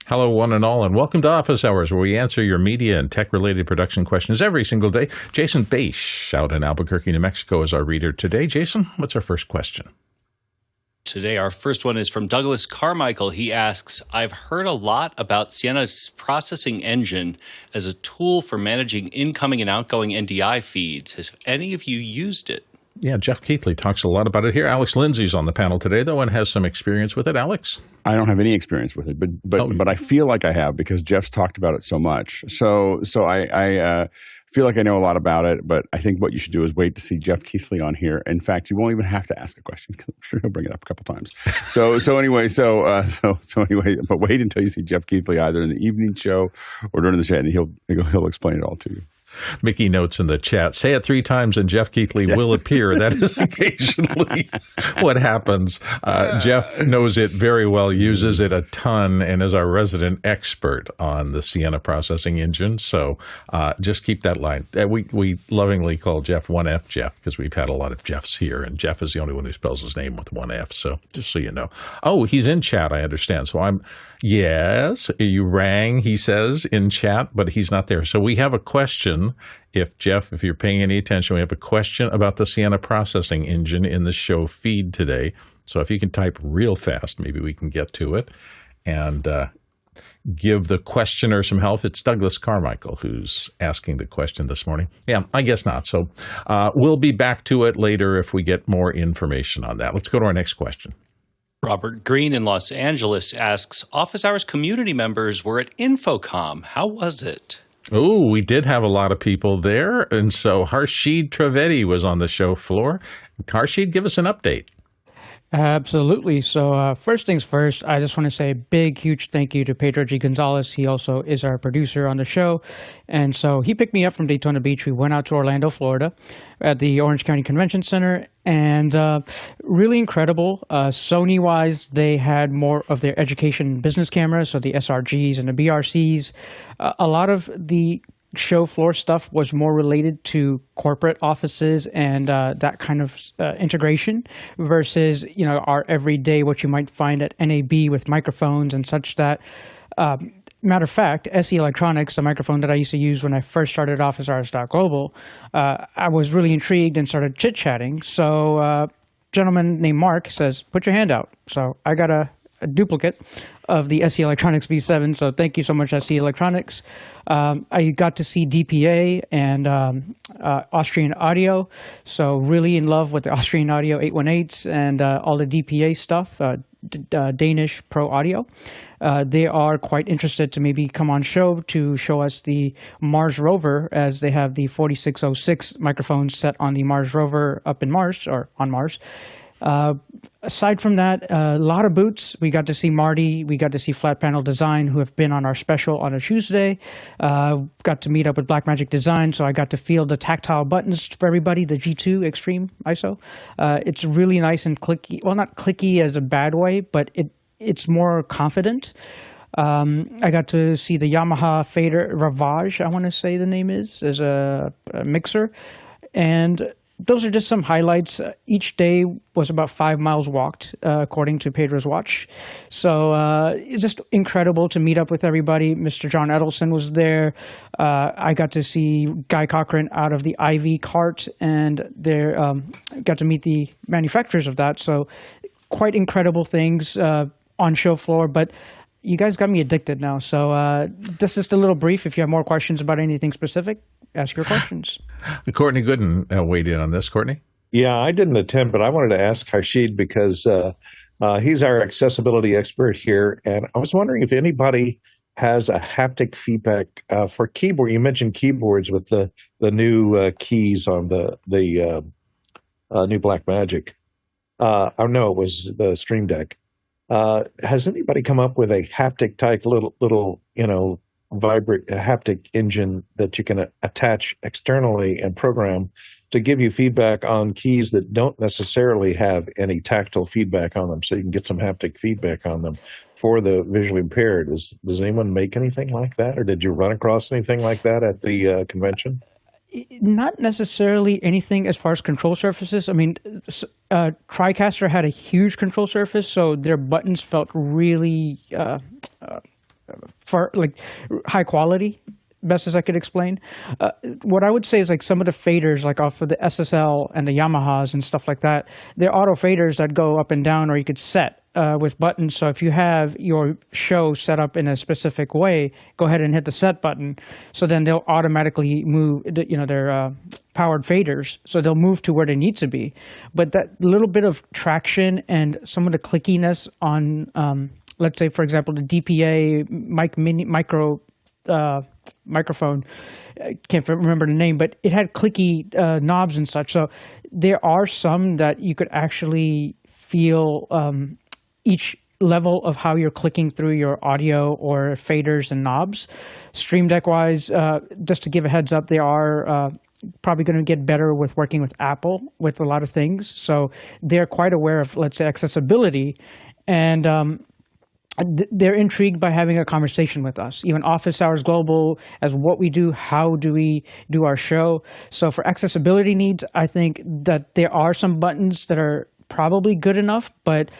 Hello, one and all, and welcome to Office Hours, where we answer your media and tech-related production questions every single day. Jason Beisch out in Albuquerque, New Mexico, is our reader today. Jason, what's our first question? Today, our first one is from Douglas Carmichael. He asks, I've heard a lot about Sienna's Processing Engine as a tool for managing incoming and outgoing NDI feeds. Has any of you used it? Yeah, Jeff Keithley talks a lot about it here. Alex Lindsay's on the panel today, though, and has some experience with it. Alex? I don't have any experience with it, but I feel like I have because Jeff's talked about it so much. So I feel like I know a lot about it, but I think what you should do is wait to see Jeff Keithley on here. In fact, you won't even have to ask a question because I'm sure he'll bring it up a couple times. So anyway, but wait until you see Jeff Keithley either in the evening show or during the chat, and he'll explain it all to you. Mickey notes in the chat, say it 3 times and Jeff Keithley will appear. That is occasionally what happens. Jeff knows it very well, uses it a ton, and is our resident expert on the Sienna Processing Engine. So just keep that line. We lovingly call Jeff 1F Jeff because we've had a lot of Jeffs here, and Jeff is the only one who spells his name with 1F. So just so you know. Oh, he's in chat, I understand. So yes, you rang, he says, in chat, but he's not there. So we have a question. If you're paying any attention, we have a question about the Sienna Processing Engine in the show feed today. So if you can type real fast, maybe we can get to it and give the questioner some help. It's Douglas Carmichael who's asking the question this morning. Yeah, I guess not. So we'll be back to it later if we get more information on that. Let's go to our next question. Robert Green in Los Angeles asks, Office Hours community members were at Info Comm. How was it? Oh, we did have a lot of people there. And so Harshid Trivedi was on the show floor. Harshid, give us an update. Absolutely. So first things first, I just want to say a big, huge thank you to Pedro G. Gonzalez. He also is our producer on the show. And so he picked me up from Daytona Beach. We went out to Orlando, Florida at the Orange County Convention Center. And really incredible. Sony-wise, they had more of their education business cameras, so the SRGs and the BRCs. A lot of the show floor stuff was more related to corporate offices and that kind of integration versus, our everyday, what you might find at NAB with microphones and such that. Matter of fact, SE Electronics, the microphone that I used to use when I first started OfficeHours.global, I was really intrigued and started chit-chatting. So a gentleman named Mark says, put your hand out. So I got a duplicate of the SE Electronics V7, so thank you so much, SE Electronics. I got to see DPA and Austrian Audio, so really in love with the Austrian Audio 818s and all the DPA stuff, Danish Pro Audio. They are quite interested to maybe come on show to show us the Mars rover, as they have the 4606 microphones set on the Mars rover up in Mars, or on Mars. Aside from that, a lot of booths. We got to see Marty. We got to see Flat Panel Design, who have been on our special on a Tuesday. Got to meet up with Blackmagic Design, so I got to feel the tactile buttons for everybody, the G2 Extreme ISO. It's really nice and clicky. Well, not clicky as a bad way, but it's more confident. I got to see the Yamaha Fader Ravage, I want to say the name is, as a mixer. And those are just some highlights. Each day was about 5 miles walked, according to Pedro's watch. So it's just incredible to meet up with everybody. Mr. John Edelson was there. I got to see Guy Cochran out of the IV cart, and got to meet the manufacturers of that. So quite incredible things on show floor. But you guys got me addicted now. So this is just a little brief. If you have more questions about anything specific, ask your questions. Courtney Gooden weighed in on this. Courtney? Yeah, I didn't attend, but I wanted to ask Harshid because he's our accessibility expert here. And I was wondering if anybody has a haptic feedback for keyboard. You mentioned keyboards with the new keys on the new Blackmagic. No, it was the Stream Deck. Has anybody come up with a haptic type little vibrate haptic engine that you can attach externally and program to give you feedback on keys that don't necessarily have any tactile feedback on them, so you can get some haptic feedback on them for the visually impaired? Does anyone make anything like that, or did you run across anything like that at the convention? Not necessarily anything as far as control surfaces. I mean, TriCaster had a huge control surface, so their buttons felt really for like high quality, best as I could explain. What I would say is like some of the faders, like off of the SSL and the Yamahas and stuff like that, they're auto faders that go up and down, or you could set with buttons. So if you have your show set up in a specific way, go ahead and hit the set button. So then they'll automatically move, they're powered faders. So they'll move to where they need to be. But that little bit of traction and some of the clickiness on, let's say, for example, the DPA microphone, I can't remember the name, but it had clicky knobs and such. So there are some that you could actually feel each level of how you're clicking through your audio or faders and knobs. Stream Deck wise, just to give a heads up, they are probably going to get better with working with Apple with a lot of things. So they're quite aware of, let's say, accessibility, and they're intrigued by having a conversation with us. Even Office Hours Global, as what we do, how do we do our show? So for accessibility needs, I think that there are some buttons that are probably good enough, but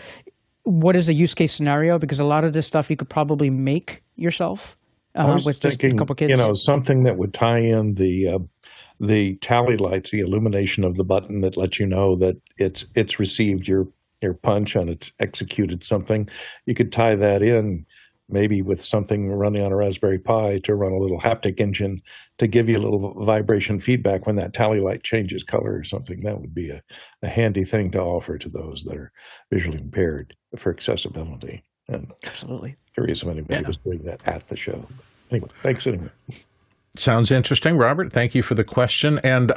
what is a use case scenario? Because a lot of this stuff you could probably make yourself with just a couple kids. Something that would tie in the tally lights, the illumination of the button that lets you know that it's received your punch and it's executed something. You could tie that in maybe with something running on a Raspberry Pi to run a little haptic engine to give you a little vibration feedback when that tally light changes color or something. That would be a handy thing to offer to those that are visually impaired for accessibility. And absolutely curious if anybody was doing that at the show. Anyway, thanks anyway. Sounds interesting, Robert. Thank you for the question. And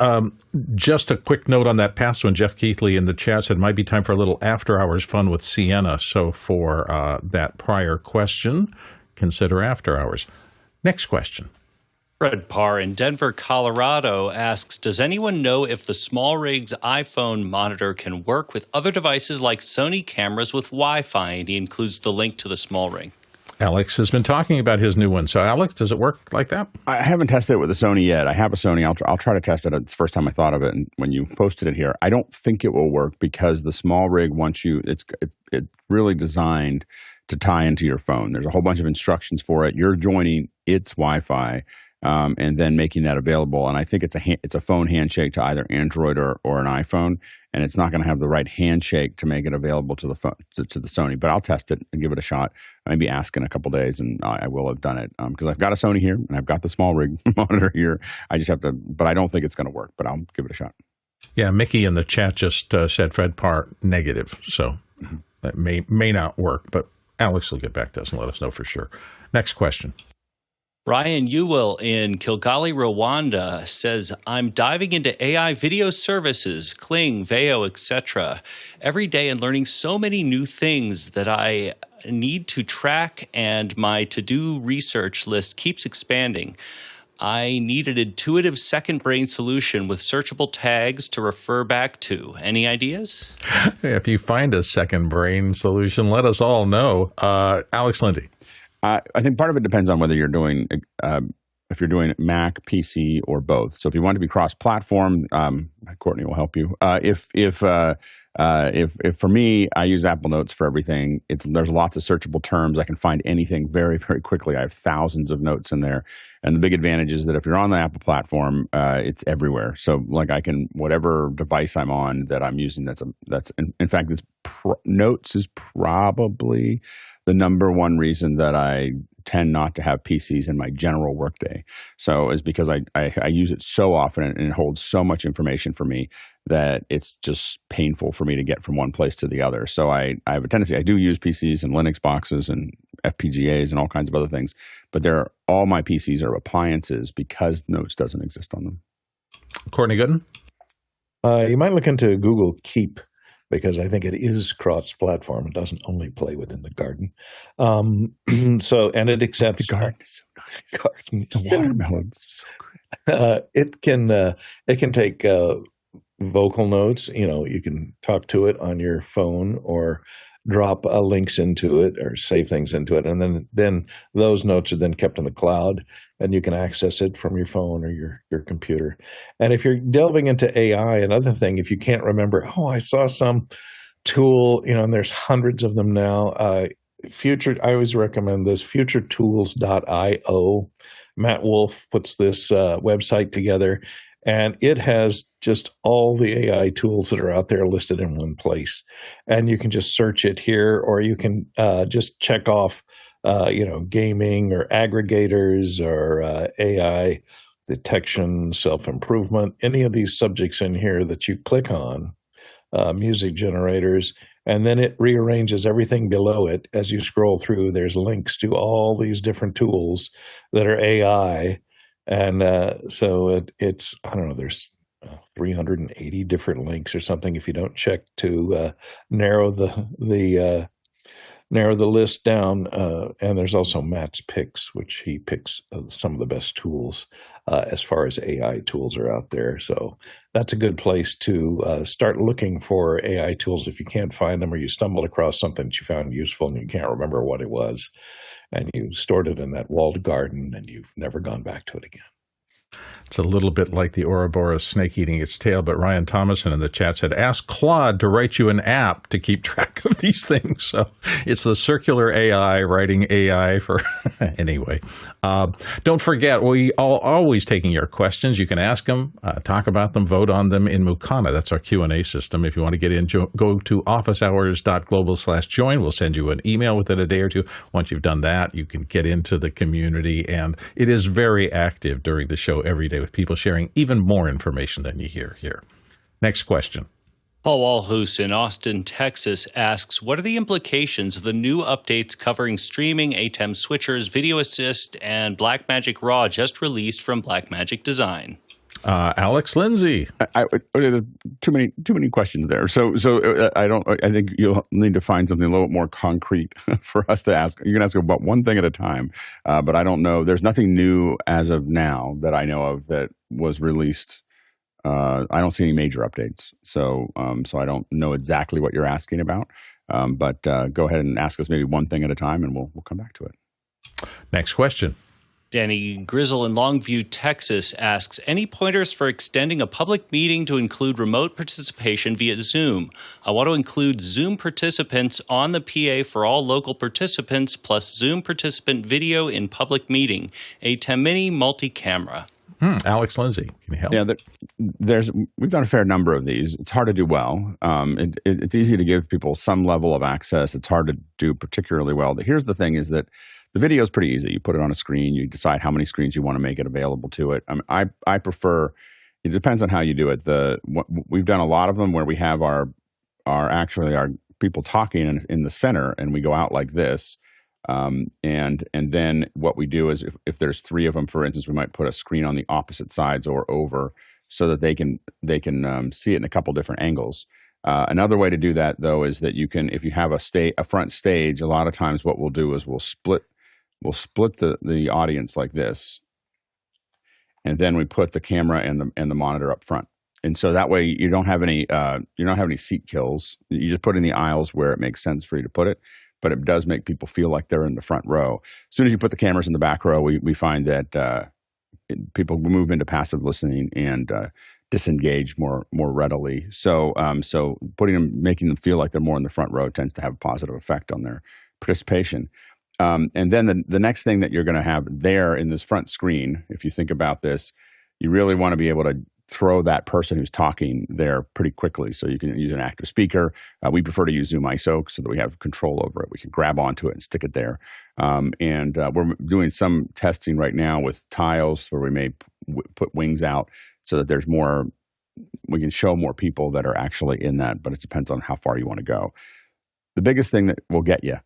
just a quick note on that past one, Jeff Keithley in the chat said, might be time for a little after-hours fun with Sienna. So for that prior question, consider after-hours. Next question. Fred Parr in Denver, Colorado asks, does anyone know if the SmallRigs iPhone monitor can work with other devices like Sony cameras with Wi-Fi? And he includes the link to the SmallRig. Alex has been talking about his new one. So, Alex, does it work like that? I haven't tested it with a Sony yet. I have a Sony. I'll try to test it. It's the first time I thought of it, and when you posted it here, I don't think it will work because the SmallRig wants you. It's really designed to tie into your phone. There's a whole bunch of instructions for it. You're joining its Wi-Fi. And then making that available. And I think it's a phone handshake to either Android or an iPhone, and it's not going to have the right handshake to make it available to the phone, to the Sony. But I'll test it and give it a shot. Maybe ask in a couple days, and I will have done it because I've got a Sony here and I've got the SmallRig monitor here. I just have to, but I don't think it's going to work. But I'll give it a shot. Yeah, Mickey in the chat just said Fred Parr negative, so that may not work. But Alex will get back to us and let us know for sure. Next question. Ryan Ewell in Kigali, Rwanda says, I'm diving into AI video services, Kling, Veo, etc. every day and learning so many new things that I need to track, and my to-do research list keeps expanding. I need an intuitive second brain solution with searchable tags to refer back to. Any ideas? If you find a second brain solution, let us all know. Alex Lindsay. I think part of it depends on whether you're doing, if you're doing Mac, PC, or both. So if you want to be cross-platform, Courtney will help you. If for me, I use Apple Notes for everything. There's lots of searchable terms. I can find anything very, very quickly. I have thousands of notes in there. And the big advantage is that if you're on the Apple platform, it's everywhere. So like I can, whatever device I'm on that I'm using, that's in fact, Notes is probably the number one reason that I tend not to have PCs in my general workday. So is because I use it so often and it holds so much information for me that it's just painful for me to get from one place to the other. So I have a tendency, I do use PCs and Linux boxes and FPGAs and all kinds of other things, but all my PCs are appliances because Notes doesn't exist on them. Courtney Gooden? You might look into Google Keep, because I think it is cross-platform. It doesn't only play within the garden. And it accepts... The garden is so nice. The watermelons are so good. It can take vocal notes. You can talk to it on your phone or drop links into it or save things into it. And then those notes are then kept in the cloud, and you can access it from your phone or your computer. And if you're delving into AI, another thing, if you can't remember, I saw some tool, and there's hundreds of them now. I always recommend this, futuretools.io. Matt Wolf puts this website together, and it has just all the AI tools that are out there listed in one place. And you can just search it here, or you can just check off, gaming or aggregators or AI detection, self-improvement, any of these subjects in here that you click on, music generators, and then it rearranges everything below it. As you scroll through, there's links to all these different tools that are AI. And so it's, I don't know, there's 380 different links or something if you don't check to narrow the list down. And there's also Matt's picks, which he picks some of the best tools as far as AI tools are out there. So that's a good place to start looking for AI tools if you can't find them, or you stumbled across something that you found useful and you can't remember what it was, and you stored it in that walled garden and you've never gone back to it again. It's a little bit like the Ouroboros snake eating its tail, but Ryan Thomason in the chat said, ask Claude to write you an app to keep track of these things. So it's the circular AI writing AI for anyway. Don't forget, we are always taking your questions. You can ask them, talk about them, vote on them in Mukana. That's our Q&A system. If you want to get in, go to officehours.global/join. We'll send you an email within a day or two. Once you've done that, you can get into the community, and it is very active during the show every day, with people sharing even more information than you hear here. Next question. Paul Walhus in Austin, Texas asks, what are the implications of the new updates covering streaming, ATEM Switchers, Video Assist, and Blackmagic RAW just released from Blackmagic Design? Alex Lindsay. There's too many questions there. So I think you'll need to find something a little bit more concrete for us to ask. You can ask about one thing at a time, but I don't know. There's nothing new as of now that I know of that was released. I don't see any major updates. So I don't know exactly what you're asking about. But go ahead and ask us maybe one thing at a time, and we'll come back to it. Next question. Danny Grizzle in Longview, Texas asks, any pointers for extending a public meeting to include remote participation via Zoom? I want to include Zoom participants on the PA for all local participants, plus Zoom participant video in public meeting. ATEM Mini multi-camera. Alex Lindsay, can you help? Yeah, we've done a fair number of these. It's hard to do well. It's easy to give people some level of access. It's hard to do particularly well. Here's the thing is that the video is pretty easy. You put it on a screen. You decide how many screens you want to make it available to it. I prefer. It depends on how you do it. We've done a lot of them where we have our people talking in the center, and we go out like this. And then what we do is if there's three of them, for instance, we might put a screen on the opposite sides or over, so that they can see it in a couple different angles. Another way to do that, though, is that you can, if you have a front stage, a lot of times what we'll do is we'll split the audience like this, and then we put the camera and the monitor up front. And so that way you don't have any seat kills. You just put in the aisles where it makes sense for you to put it, but it does make people feel like they're in the front row. As soon as you put the cameras in the back row, we find that people move into passive listening and disengage more readily. So making them feel like they're more in the front row tends to have a positive effect on their participation. And then the next thing that you're going to have there in this front screen, if you think about this, you really want to be able to throw that person who's talking there pretty quickly. So you can use an active speaker. We prefer to use Zoom ISO so that we have control over it. We can grab onto it and stick it there. And we're doing some testing right now with tiles where we may put wings out so that there's more, we can show more people that are actually in that, but it depends on how far you want to go. The biggest thing that will get you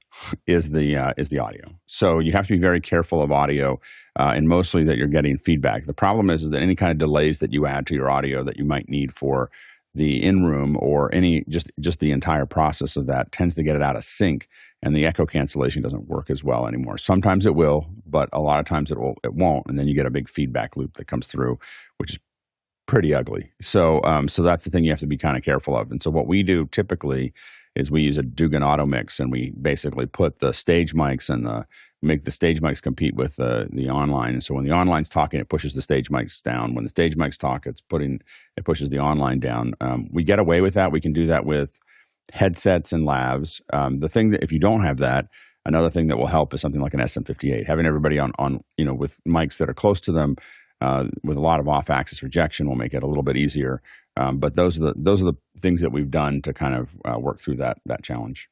is the audio. So you have to be very careful of audio, and mostly that you're getting feedback. The problem is that any kind of delays that you add to your audio that you might need for the in-room or any just the entire process of that tends to get it out of sync, and the echo cancellation doesn't work as well anymore. Sometimes it will, but a lot of times it won't, and then you get a big feedback loop that comes through, which is pretty ugly. So that's the thing you have to be kind of careful of. And so what we do typically is we use a Dugan Auto Mix, and we basically put the stage mics and make the stage mics compete with the online. And so when the online's talking, it pushes the stage mics down. When the stage mics talk, it pushes the online down. We get away with that. We can do that with headsets and lavs. The thing that if you don't have that, Another thing that will help is something like an SM58. Having everybody on with mics that are close to them with a lot of off-axis rejection will make it a little bit easier. But those are the things that we've done to kind of work through that challenge.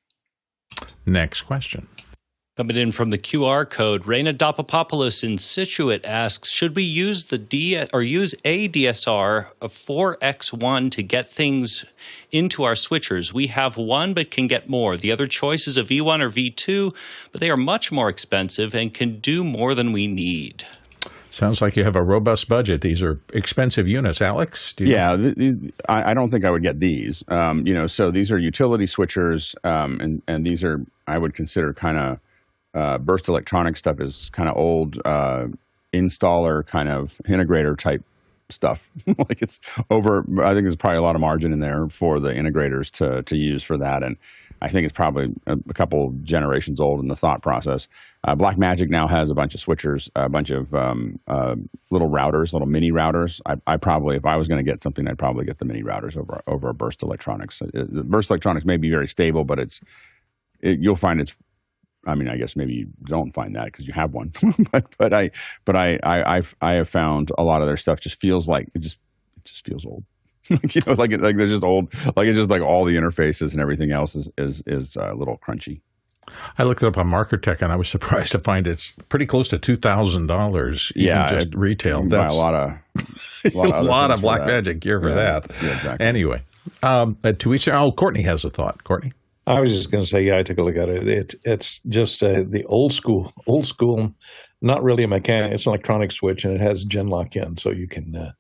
Next question. Coming in from the QR code, Reina Dopapopoulos in Scituate asks, should we use use a DSR of 4x1 to get things into our switchers? We have one but can get more. The other choice is a V1 or V2, but they are much more expensive and can do more than we need. Sounds like you have a robust budget. These are expensive units. Alex? I don't think I would get these. So these are utility switchers, and these are, I would consider kind of burst electronic stuff is kind of old installer kind of integrator type stuff. Like it's over. I think there's probably a lot of margin in there for the integrators to use for that, and I think it's probably a couple generations old in the thought process. Blackmagic now has a bunch of switchers, a bunch of little routers, little mini routers. I probably, if I was going to get something, I'd probably get the mini routers over a burst electronics. Burst electronics may be very stable, but you'll find it's. I mean, I guess maybe you don't find that because you have one, but I have found a lot of their stuff just feels like it just feels old. like they're just old. Like it's just like all the interfaces and everything else is a little crunchy. I looked it up on MarkerTech and I was surprised to find it's pretty close to $2,000. Yeah, just retail. That's a lot of Blackmagic gear for that. Yeah, exactly. Anyway, to each. Oh, Courtney has a thought. Courtney. I was just going to say, I took a look at it. It's just the old school, not really a mechanic. It's an electronic switch, and it has gen lock in, so you can.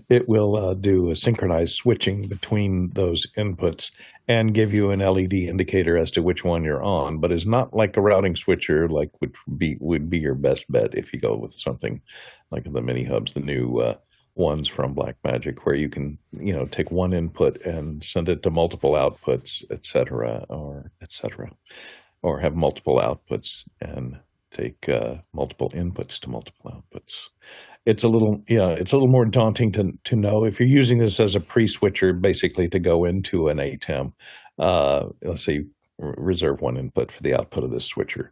It will do a synchronized switching between those inputs and give you an LED indicator as to which one you're on. But it's not like a routing switcher, like which would be your best bet if you go with something like the mini hubs, the new ones from Blackmagic, where you can, take one input and send it to multiple outputs, et cetera, or have multiple outputs and take multiple inputs to multiple outputs. It's a little more daunting to know if you're using this as a pre-switcher, basically to go into an ATEM. Let's say reserve one input for the output of this switcher.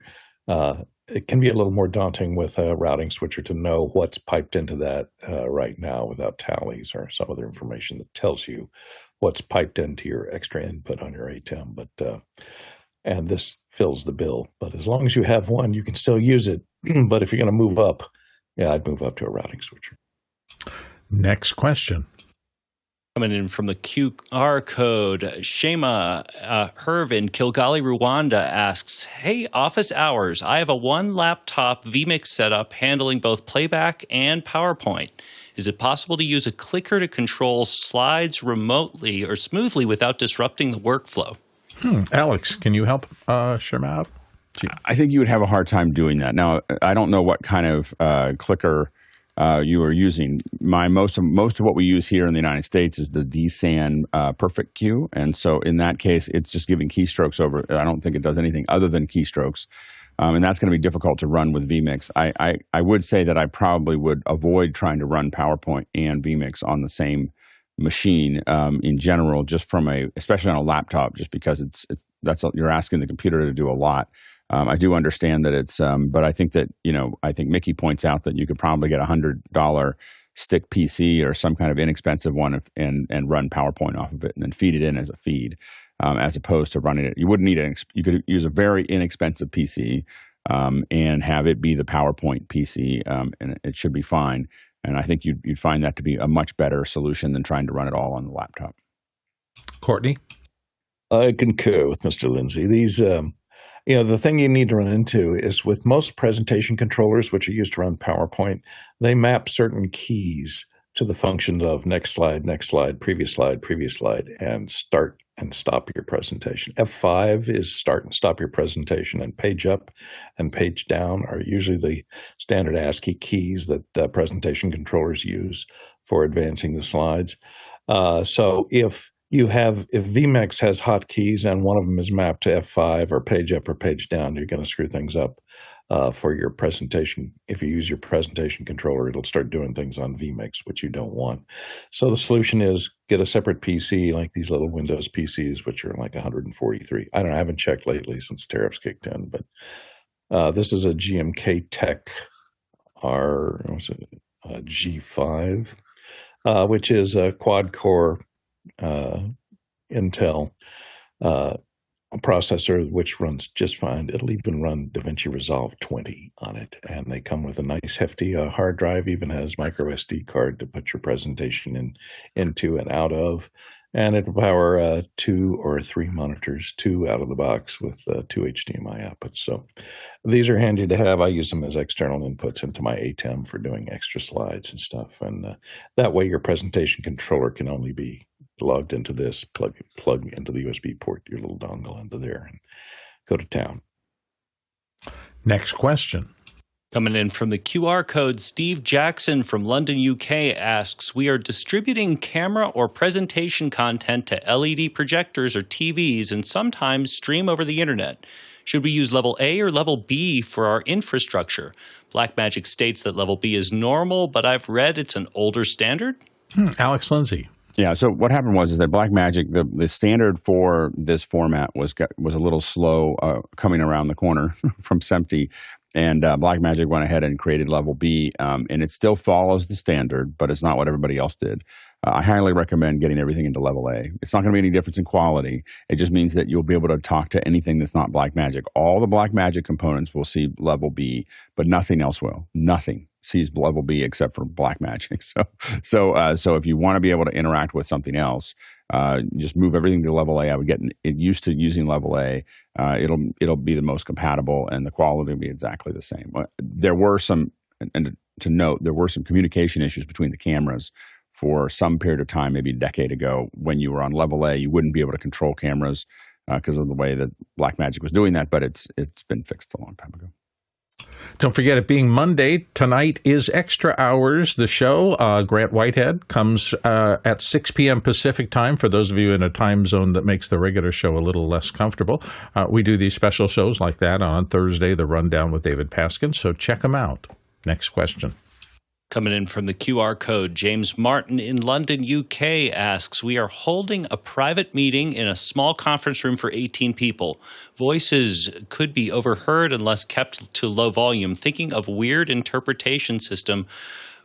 It can be a little more daunting with a routing switcher to know what's piped into that right now without tallies or some other information that tells you what's piped into your extra input on your ATEM. But and this fills the bill. But as long as you have one, you can still use it. But if you're going to move up, I'd move up to a routing switcher. Next question. Coming in from the QR code, Shema Herv in Kilgali, Rwanda asks, hey, office hours. I have a one laptop vMix setup handling both playback and PowerPoint. Is it possible to use a clicker to control slides remotely or smoothly without disrupting the workflow? Alex, can you help Shema out? I think you would have a hard time doing that. Now, I don't know what kind of clicker you are using. Most of what we use here in the United States is the DSAN Perfect Q, and so in that case, it's just giving keystrokes over. I don't think it does anything other than keystrokes, and that's going to be difficult to run with vMix. I would say that I probably would avoid trying to run PowerPoint and vMix on the same machine in general, just especially on a laptop, just because you're asking the computer to do a lot. I do understand that it's, but I think that, I think Mickey points out that you could probably get $100 stick PC or some kind of inexpensive one and run PowerPoint off of it and then feed it in as a feed, as opposed to running it. You wouldn't need you could use a very inexpensive PC and have it be the PowerPoint PC, and it should be fine. And I think you'd find that to be a much better solution than trying to run it all on the laptop. Courtney? I concur with Mr. Lindsay. These, the thing you need to run into is with most presentation controllers, which are used to run PowerPoint, they map certain keys to the functions of next slide, previous slide, and start and stop your presentation. F5 is start and stop your presentation, and page up and page down are usually the standard ASCII keys that presentation controllers use for advancing the slides. So if vMix has hotkeys and one of them is mapped to F5 or page up or page down, you're going to screw things up for your presentation. If you use your presentation controller, it'll start doing things on vMix, which you don't want. So the solution is get a separate PC, like these little Windows PCs, which are like 143. I haven't checked lately since tariffs kicked in, but This is a GMK Tech G5, which is a quad-core Intel processor, which runs just fine. It'll even run DaVinci Resolve 20 on it, and they come with a nice hefty hard drive. Even has micro SD card to put your presentation into and out of, and it'll power 2 or 3 monitors, 2 out of the box with 2 HDMI outputs. So these are handy to have. I use them as external inputs into my ATEM for doing extra slides and stuff, and that way your presentation controller can only be logged into this, plug into the USB port, your little dongle into there, and go to town. Next question. Coming in from the QR code, Steve Jackson from London, UK asks, we are distributing camera or presentation content to LED projectors or TVs and sometimes stream over the internet. Should we use level A or level B for our infrastructure? Blackmagic states that level B is normal, but I've read it's an older standard. Alex Lindsay. Yeah, so what happened was that Blackmagic, the standard for this format was a little slow coming around the corner from SMPTE, and Blackmagic went ahead and created level B, and it still follows the standard, but it's not what everybody else did. I highly recommend getting everything into level A. It's not going to be any difference in quality. It just means that you'll be able to talk to anything that's not Blackmagic. All the Blackmagic components will see level B, but nothing else will. Nothing sees level B except for Blackmagic. So if you want to be able to interact with something else, just move everything to level A. I would get used to using level A. It'll be the most compatible, and the quality will be exactly the same. There were some, and to note, there were some communication issues between the cameras for some period of time, maybe a decade ago. When you were on level A, you wouldn't be able to control cameras because of the way that Blackmagic was doing that, but it's been fixed a long time ago. Don't forget, it being Monday, tonight is Extra Hours, the show. Grant Whitehead comes at 6 p.m. Pacific time, for those of you in a time zone that makes the regular show a little less comfortable. We do these special shows like that on Thursday, The Rundown with David Paskin, so check them out. Next question. Coming in from the QR code, James Martin in London, UK asks, we are holding a private meeting in a small conference room for 18 people. Voices could be overheard unless kept to low volume. Thinking of wired interpretation system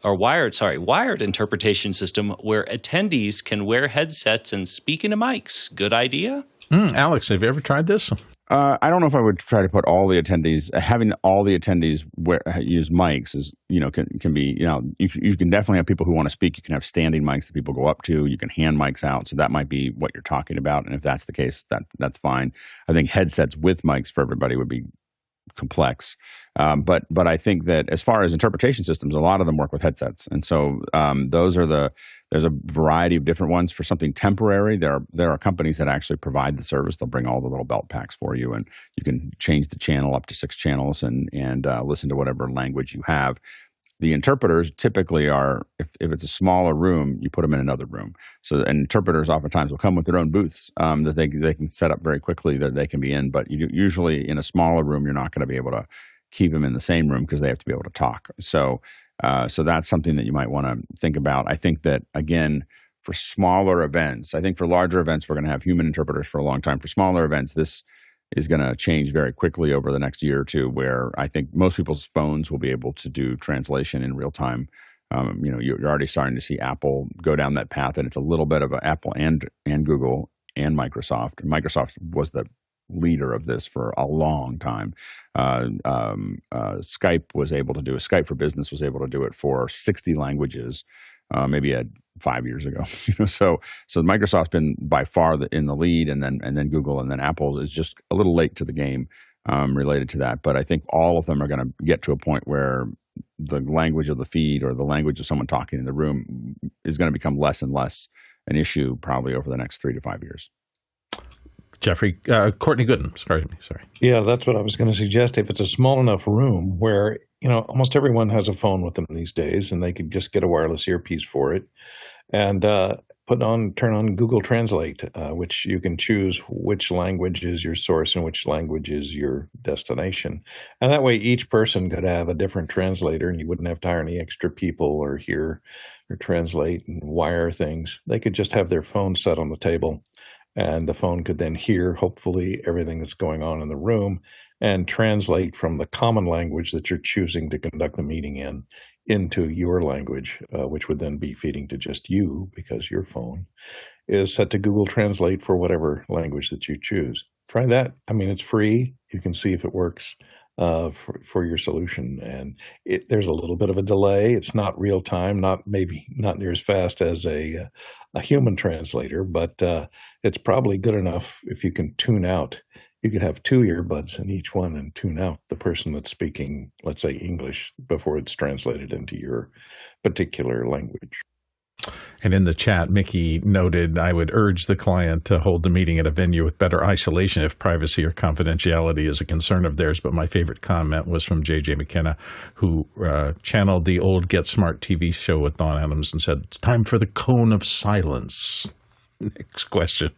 interpretation system where attendees can wear headsets and speak into mics. Good idea? Alex, have you ever tried this? I don't know if I would try to put all the attendees, having all the attendees use mics is, can be, you can definitely have people who want to speak. You can have standing mics that people go up to. You can hand mics out. So that might be what you're talking about. And if that's the case, that's fine. I think headsets with mics for everybody would be complex. But I think that as far as interpretation systems, a lot of them work with headsets. And so there's a variety of different ones. For something temporary, there are companies that actually provide the service. They'll bring all the little belt packs for you, and you can change the channel up to 6 channels and listen to whatever language you have. The interpreters typically are, if it's a smaller room, you put them in another room. So, and interpreters oftentimes will come with their own booths that they can set up very quickly that they can be in. But usually in a smaller room, you're not going to be able to keep them in the same room because they have to be able to talk. So that's something that you might want to think about. I think that, again, for smaller events, I think for larger events, we're going to have human interpreters for a long time. For smaller events, this is going to change very quickly over the next year or two, where I think most people's phones will be able to do translation in real time. You're already starting to see Apple go down that path, and it's a little bit of Apple and Google and Microsoft. Microsoft was the leader of this for a long time. Skype for Business was able to do it for 60 languages, maybe 5 years ago. So Microsoft's been by far in the lead, and then Google, and then Apple is just a little late to the game related to that. But I think all of them are going to get to a point where the language of the feed or the language of someone talking in the room is going to become less and less an issue probably over the next 3 to 5 years. Jeffrey, Courtney Gooden, sorry. Yeah, that's what I was going to suggest. If it's a small enough room where, almost everyone has a phone with them these days, and they could just get a wireless earpiece for it and turn on Google Translate, which you can choose which language is your source and which language is your destination. And that way each person could have a different translator, and you wouldn't have to hire any extra people or hear or translate and wire things. They could just have their phone set on the table, and the phone could then hear, hopefully, everything that's going on in the room. and translate from the common language that you're choosing to conduct the meeting in into your language, which would then be feeding to just you because your phone is set to Google Translate for whatever language that you choose. Try that. I mean, it's free. You can see if it works for your solution. And there's a little bit of a delay. It's not real time, maybe not near as fast as a human translator, but it's probably good enough if you can tune out. You could have 2 earbuds in each one and tune out the person that's speaking, let's say, English before it's translated into your particular language. And in the chat, Mickey noted, I would urge the client to hold the meeting at a venue with better isolation if privacy or confidentiality is a concern of theirs. But my favorite comment was from J.J. McKenna, who channeled the old Get Smart TV show with Don Adams and said, it's time for the cone of silence. Next question.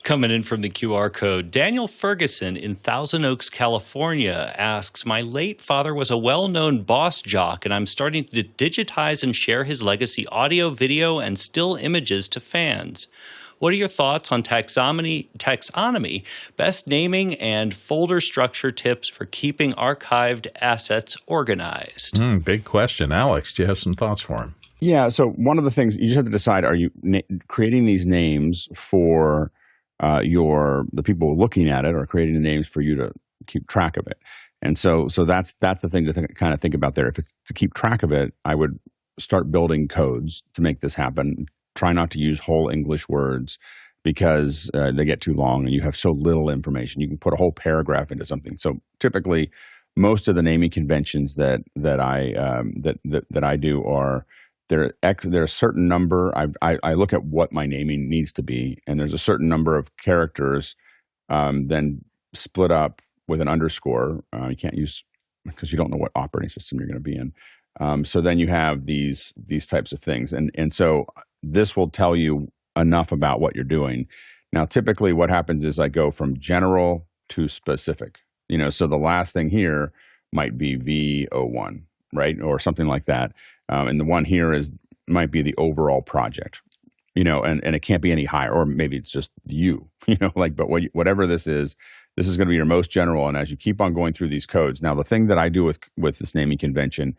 Coming in from the QR code, Daniel Ferguson in Thousand Oaks, California asks, my late father was a well-known boss jock, and I'm starting to digitize and share his legacy audio, video, and still images to fans. What are your thoughts on taxonomy, best naming, and folder structure tips for keeping archived assets organized? Big question. Alex, do you have some thoughts for him? Yeah, so one of the things, you just have to decide, are you creating these names for the people looking at it, or creating the names for you to keep track of it? And so that's the thing to kind of think about there. If it's to keep track of it, I would start building codes to make this happen. Try not to use whole English words because they get too long and you have so little information. You can put a whole paragraph into something. So typically, most of the naming conventions that I do are there's a certain number. I look at what my naming needs to be, and there's a certain number of characters, then split up with an underscore. You can't use, because you don't know what operating system you're going to be in. So then you have these types of things, and so this will tell you enough about what you're doing. Now, typically, what happens is I go from general to specific. So the last thing here might be V01, right, or something like that. And the one here might be the overall project, and it can't be any higher, or maybe it's just you, but whatever this is going to be your most general. And as you keep on going through these codes, now the thing that I do with this naming convention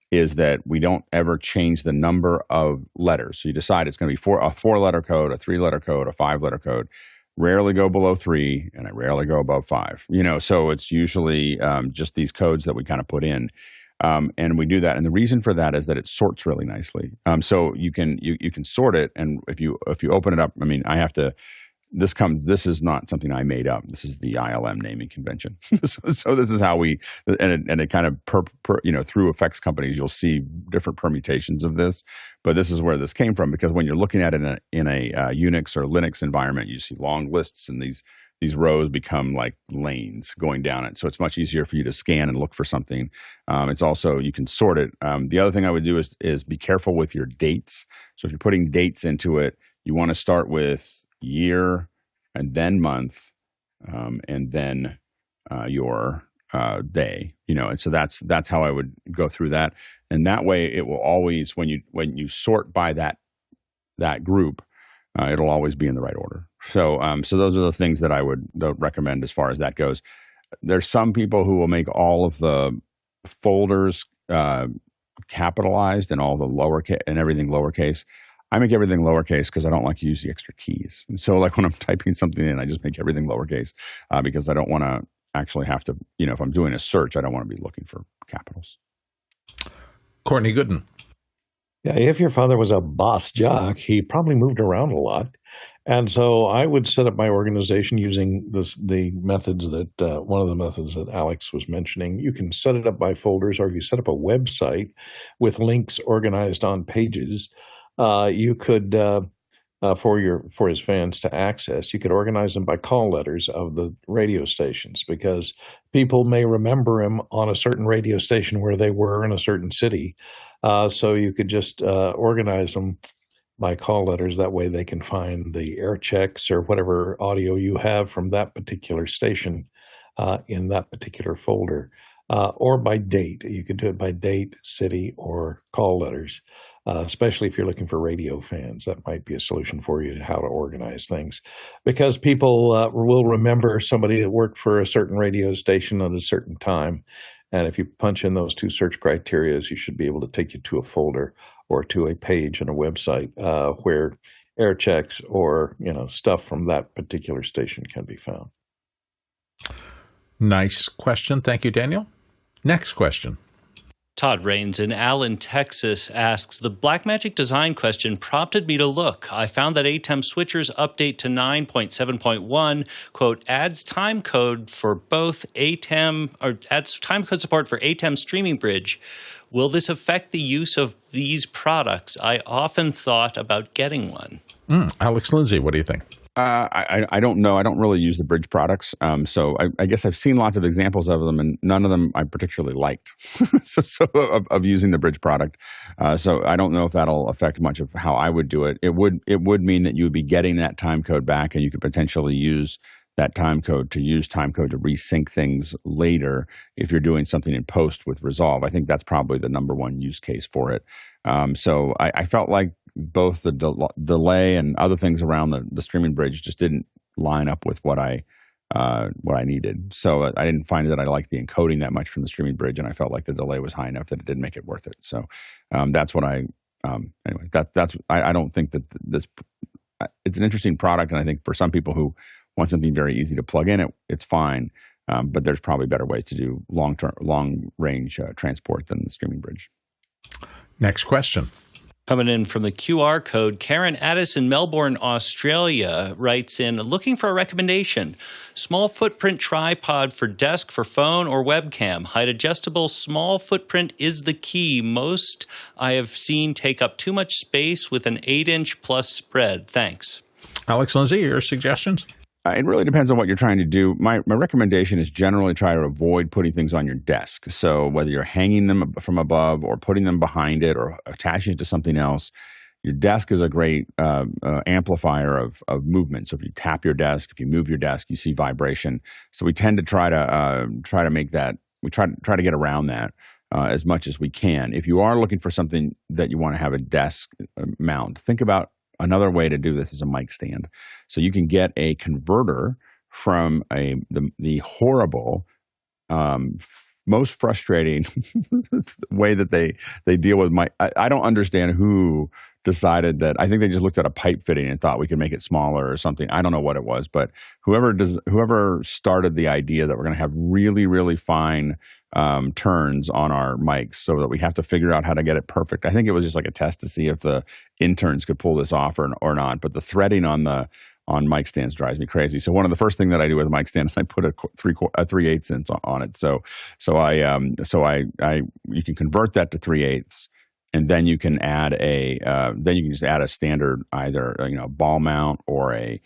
is that we don't ever change the number of letters. So you decide it's going to be a 4-letter code, a 3-letter code, a 5-letter code. Rarely go below 3, and I rarely go above 5. So it's usually just these codes that we kind of put in. And we do that, and the reason for that is that it sorts really nicely. So you can sort it, and if you open it up, I mean, I have to. This is not something I made up. This is the ILM naming convention. So this is how we, and it kind of through effects companies, you'll see different permutations of this. But this is where this came from, because when you're looking at it in a Unix or Linux environment, you see long lists, and these rows become like lanes going down it. So it's much easier for you to scan and look for something. It's also, you can sort it. The other thing I would do is be careful with your dates. So if you're putting dates into it, you want to start with year and then month, and then your day, and so that's how I would go through that. And that way it will always, when you sort by that group, it'll always be in the right order. So those are the things that I would recommend as far as that goes. There's some people who will make all of the folders capitalized and all the lowercase and everything lowercase. I make everything lowercase because I don't like to use the extra keys. And so like when I'm typing something in, I just make everything lowercase because I don't want to actually have to, if I'm doing a search, I don't want to be looking for capitals. Courtney Gooden. Yeah, if your father was a boss jock, he probably moved around a lot. And so I would set up my organization using the methods that, one of the methods that Alex was mentioning. You can set it up by folders, or if you set up a website with links organized on pages, you could, for his fans to access, you could organize them by call letters of the radio stations, because people may remember him on a certain radio station where they were in a certain city. So you could just organize them by call letters. That way they can find the air checks or whatever audio you have from that particular station in that particular folder, or by date. You could do it by date, city, or call letters. especially if you're looking for radio fans. That might be a solution for you to how to organize things, because people will remember somebody that worked for a certain radio station at a certain time. And if you punch in those two search criteria, you should be able to take you to a folder or to a page on a website where air checks or stuff from that particular station can be found. Nice question. Thank you, Daniel. Next question. Todd Rains in Allen, Texas asks, the Blackmagic design question prompted me to look. I found that ATEM Switchers update to 9.7.1, quote, adds timecode for both ATEM, or adds timecode support for ATEM Streaming Bridge. Will this affect the use of these products? I often thought about getting one. Alex Lindsay, what do you think? I don't know. I don't really use the Bridge products. So I guess I've seen lots of examples of them, and none of them I particularly liked of using the Bridge product. So I don't know if that'll affect much of how I would do it. It would mean that you would be getting that time code back, and you could potentially use that time code to resync things later if you're doing something in post with Resolve. I think that's probably the number one use case for it. So I felt like both the delay and other things around the streaming bridge just didn't line up with what I needed. So I didn't find that I liked the encoding that much from the streaming bridge, and I felt like the delay was high enough that it didn't make it worth it. So that's what anyway. I don't think that this. It's an interesting product, and I think for some people who want something very easy to plug in, it's fine. But there's probably better ways to do long range transport than the streaming bridge. Next question. Coming in from the QR code, Karen Addis in Melbourne, Australia writes in, looking for a recommendation. Small footprint tripod for desk, for phone, or webcam. Height adjustable, small footprint is the key. Most I have seen take up too much space with an 8-inch plus spread. Thanks. Alex Lindsay, your suggestions? It really depends on what you're trying to do. My recommendation is generally try to avoid putting things on your desk. So whether you're hanging them from above or putting them behind it or attaching it to something else, your desk is a great amplifier of movement. So if you tap your desk, if you move your desk, you see vibration. So we tend to try to make that. We try to get around that as much as we can. If you are looking for something that you want to have a desk mount, think about another way to do this is a mic stand. So you can get a converter from the horrible, most frustrating way that they deal with mic. I don't understand who decided that. I think they just looked at a pipe fitting and thought we could make it smaller or something. I don't know what it was, but whoever started the idea that we're going to have really, really fine turns on our mics so that we have to figure out how to get it perfect. I think it was just like a test to see if the interns could pull this off or not. But the threading on mic stands drives me crazy. So one of the first things that I do with a mic stand is I put a 3/8 inch on it. So you can convert that to 3/8. And then you can add just add a standard either ball mount or a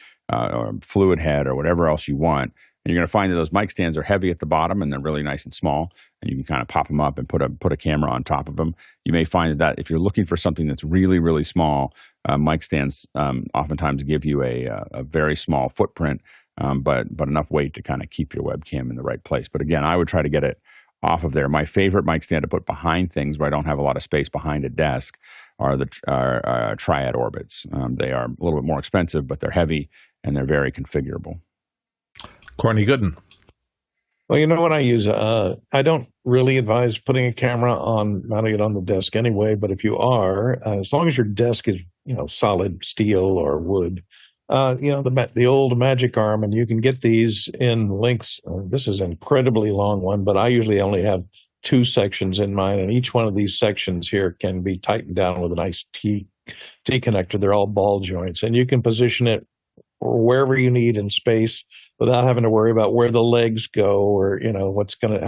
fluid head or whatever else you want. And you're going to find that those mic stands are heavy at the bottom and they're really nice and small. And you can kind of pop them up and put a camera on top of them. You may find that if you're looking for something that's really, really small, mic stands oftentimes give you a very small footprint, but enough weight to kind of keep your webcam in the right place. But again, I would try to get it off of there. My favorite mic stand to put behind things where I don't have a lot of space behind a desk are the Triad Orbits. They are a little bit more expensive, but they're heavy and they're very configurable. Corny Gooden. Well, what I use? I don't really advise putting a camera mounting it on the desk anyway, but if you are, as long as your desk is, solid steel or wood, the old magic arm, and you can get these in lengths. This is an incredibly long one, but I usually only have 2 sections in mine, and each one of these sections here can be tightened down with a nice T connector. They're all ball joints, and you can position it wherever you need in space without having to worry about where the legs go or how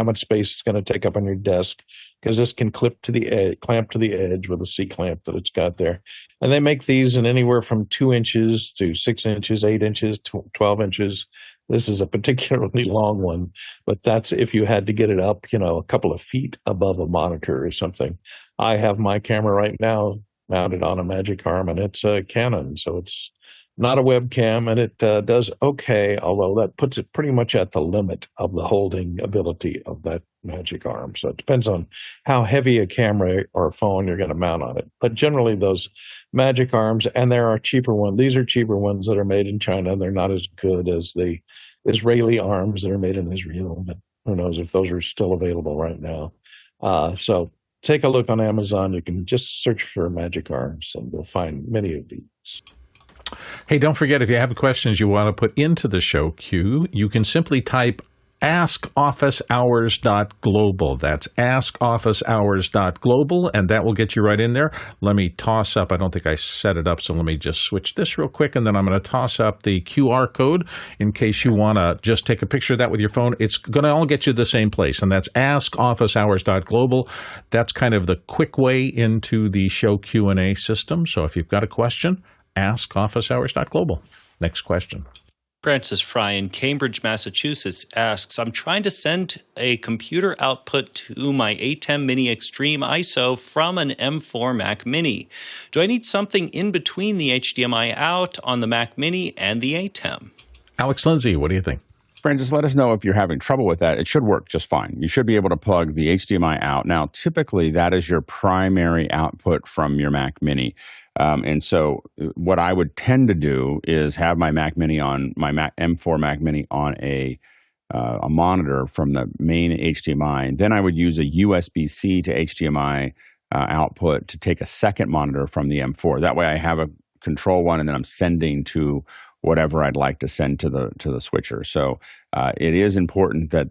much space it's going to take up on your desk, because this can clamp to the edge with a C clamp that it's got there. And they make these in anywhere from 2 inches to 6 inches, 8 inches, 12 inches. This is a particularly long one, but that's if you had to get it up, a couple of feet above a monitor or something. I have my camera right now mounted on a magic arm, and it's a Canon, so it's not a webcam, and it does okay, although that puts it pretty much at the limit of the holding ability of that magic arm. So it depends on how heavy a camera or phone you're going to mount on it. But generally, those magic arms, and there are cheaper ones. These are cheaper ones that are made in China. They're not as good as the Israeli arms that are made in Israel, but who knows if those are still available right now. So take a look on Amazon. You can just search for magic arms, and you'll find many of these. Hey, don't forget, if you have questions you want to put into the show queue, you can simply type askofficehours.global. That's askofficehours.global, and that will get you right in there. Let me toss up, I don't think I set it up, so let me just switch this real quick, and then I'm going to toss up the QR code in case you want to just take a picture of that with your phone. It's going to all get you to the same place, and that's askofficehours.global. That's kind of the quick way into the show Q&A system. So if you've got a question, askofficehours.global. Next question. Francis Fry in Cambridge, Massachusetts asks, I'm trying to send a computer output to my ATEM Mini Extreme ISO from an M4 Mac Mini. Do I need something in between the HDMI out on the Mac Mini and the ATEM? Alex Lindsay, what do you think? Francis, let us know if you're having trouble with that. It should work just fine. You should be able to plug the HDMI out. Now, typically, that is your primary output from your Mac Mini. And so what I would tend to do is have my Mac Mini on my M4 Mac Mini on a monitor from the main HDMI. Then I would use a USB-C to HDMI output to take a second monitor from the M4. That way I have a control one, and then I'm sending to whatever I'd like to send to the switcher. So it is important that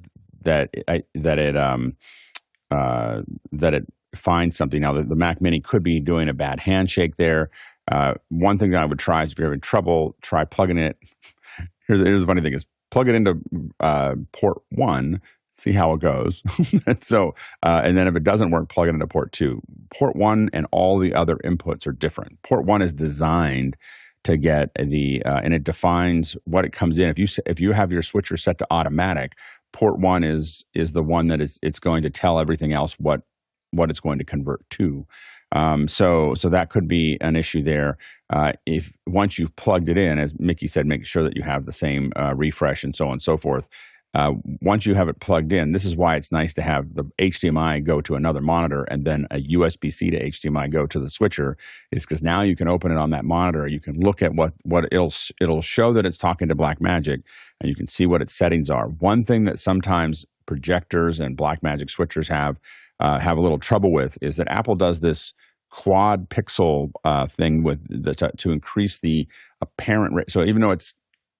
it find something. Now, the Mac Mini could be doing a bad handshake there. One thing that I would try is if you're having trouble, try plugging it. Here's the funny thing is plug it into port 1, see how it goes. And then if it doesn't work, plug it into port 2. Port 1 and all the other inputs are different. Port 1 is designed to get and it defines what it comes in. If you have your switcher set to automatic, port 1 is the one that it's going to tell everything else what it's going to convert to. So that could be an issue there. If once you've plugged it in, as Mickey said, make sure that you have the same refresh and so on and so forth. Once you have it plugged in, this is why it's nice to have the HDMI go to another monitor and then a USB-C to HDMI go to the switcher, is because now you can open it on that monitor. You can look at what it'll show that it's talking to Blackmagic, and you can see what its settings are. One thing that sometimes projectors and Blackmagic switchers have a little trouble with is that Apple does this quad pixel thing with to increase the apparent rate. So even though it's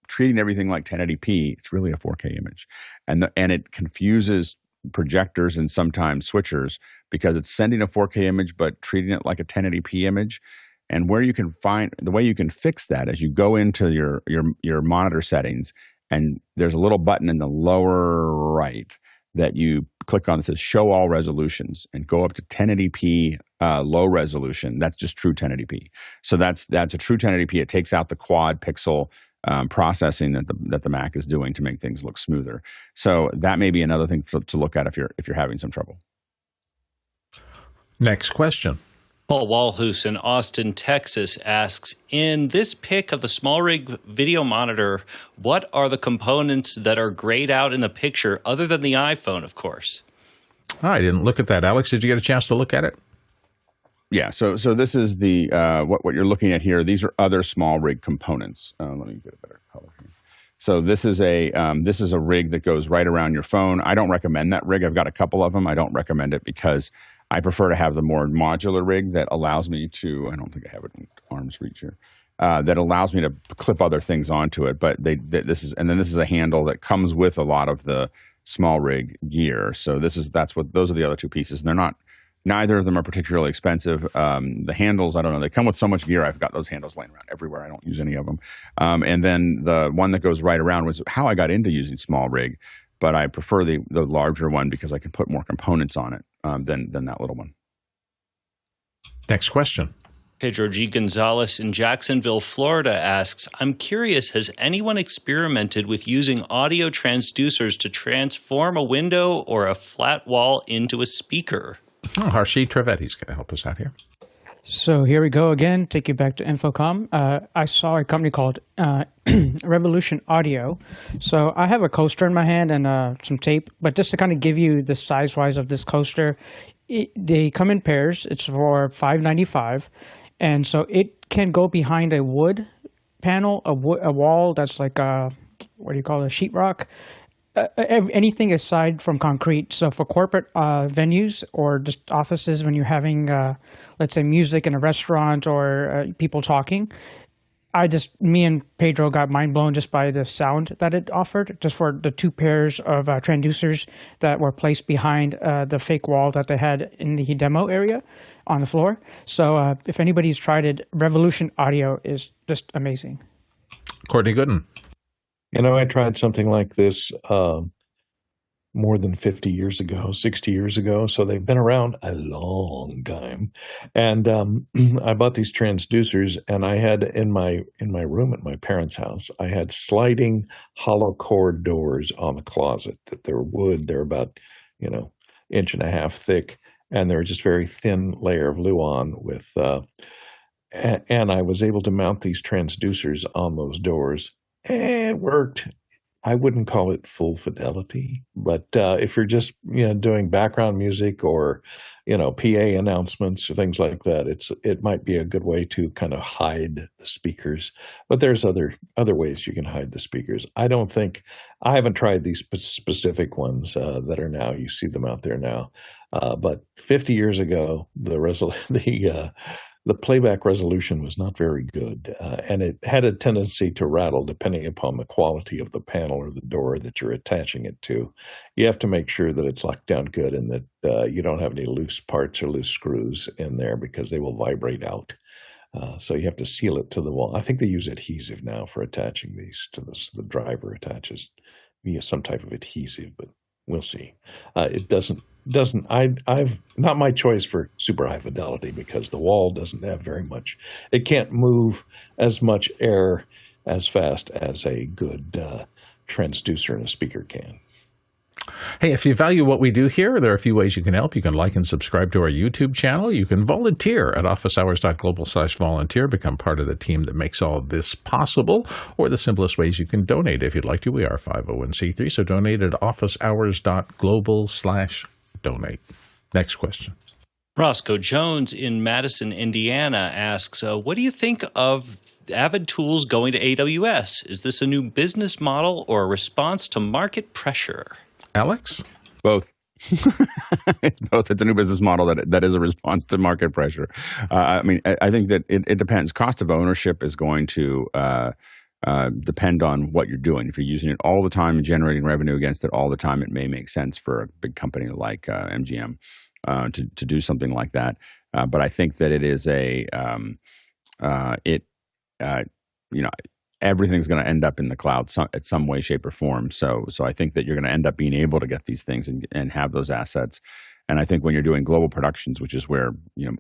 treating everything like 1080p, it's really a 4K image, and it confuses projectors and sometimes switchers because it's sending a 4K image but treating it like a 1080p image. And where you can find the way you can fix that is you go into your monitor settings, and there's a little button in the lower right that you click on that says Show All Resolutions, and go up to 1080p low resolution. That's just true 1080p. So that's a true 1080p. It takes out the quad pixel processing that the Mac is doing to make things look smoother. So that may be another thing to look at if you're having some trouble. Next question. Paul Walhus in Austin, Texas asks, in this pic of the SmallRig video monitor, what are the components that are grayed out in the picture other than the iPhone, of course? Oh, I didn't look at that. Alex, did you get a chance to look at it? Yeah, so this is the what you're looking at here. These are other SmallRig components. Let me get a better color here. So this is a rig that goes right around your phone. I don't recommend that rig. I've got a couple of them. I don't recommend it because I prefer to have the more modular rig that allows me to. I don't think I have it in arm's reach here. That allows me to clip other things onto it. But this is a handle that comes with a lot of the SmallRig gear. So those are the other two pieces. And they're not. Neither of them are particularly expensive. The handles, I don't know. They come with so much gear. I've got those handles laying around everywhere. I don't use any of them. And then the one that goes right around was how I got into using SmallRig. But I prefer the larger one because I can put more components on it than that little one. Next question. Pedro G. Gonzalez in Jacksonville, Florida asks, I'm curious, has anyone experimented with using audio transducers to transform a window or a flat wall into a speaker? Oh, Harshit Trivedi's going to help us out here. So here we go again, take you back to Info Comm. I saw a company called Revolution Audio. So I have a coaster in my hand and some tape, but just to kind of give you the size-wise of this coaster, they come in pairs. It's for $5.95, and so it can go behind a wood panel, a wall that's like what do you call it, a sheetrock, anything aside from concrete. So for corporate venues or just offices, when you're having, let's say, music in a restaurant or people talking, me and Pedro got mind blown just by the sound that it offered, just for the two pairs of transducers that were placed behind the fake wall that they had in the demo area on the floor. So if anybody's tried it, Revolution Audio is just amazing. Courtney Gooden. I tried something like this more than 50 years ago, 60 years ago. So they've been around a long time. And I bought these transducers, and I had in my room at my parents' house, I had sliding hollow core doors on the closet that they're wood. They're about, inch and a half thick, and they're just very thin layer of Luan with, and I was able to mount these transducers on those doors. It worked. I wouldn't call it full fidelity, but if you're just doing background music or PA announcements or things like that, it might be a good way to kind of hide the speakers. But there's other ways you can hide the speakers. I haven't tried these specific ones that are now. You see them out there now, but 50 years ago, the playback resolution was not very good, and it had a tendency to rattle depending upon the quality of the panel or the door that you're attaching it to. You have to make sure that it's locked down good and that you don't have any loose parts or loose screws in there because they will vibrate out. So you have to seal it to the wall. I think they use adhesive now for attaching these to this. The driver attaches some type of adhesive, but we'll see. It doesn't. I've not my choice for super high fidelity because the wall doesn't have very much. It can't move as much air as fast as a good transducer and a speaker can. Hey, if you value what we do here, there are a few ways you can help. You can like and subscribe to our YouTube channel. You can volunteer at officehours.global/volunteer, become part of the team that makes all of this possible, or the simplest ways you can donate if you'd like to. We are 501c3, so donate at officehours.global/donate. Next question. Roscoe Jones in Madison, Indiana asks, what do you think of Avid tools going to AWS? Is this a new business model or a response to market pressure? Alex? Both. It's both. It's a new business model that is a response to market pressure. I think that it depends. Cost of ownership is going to depend on what you're doing. If you're using it all the time and generating revenue against it all the time, it may make sense for a big company like MGM to do something like that. But I think that it is everything's going to end up in the cloud at some way, shape, or form. So I think that you're going to end up being able to get these things and have those assets. And I think when you're doing global productions, which is where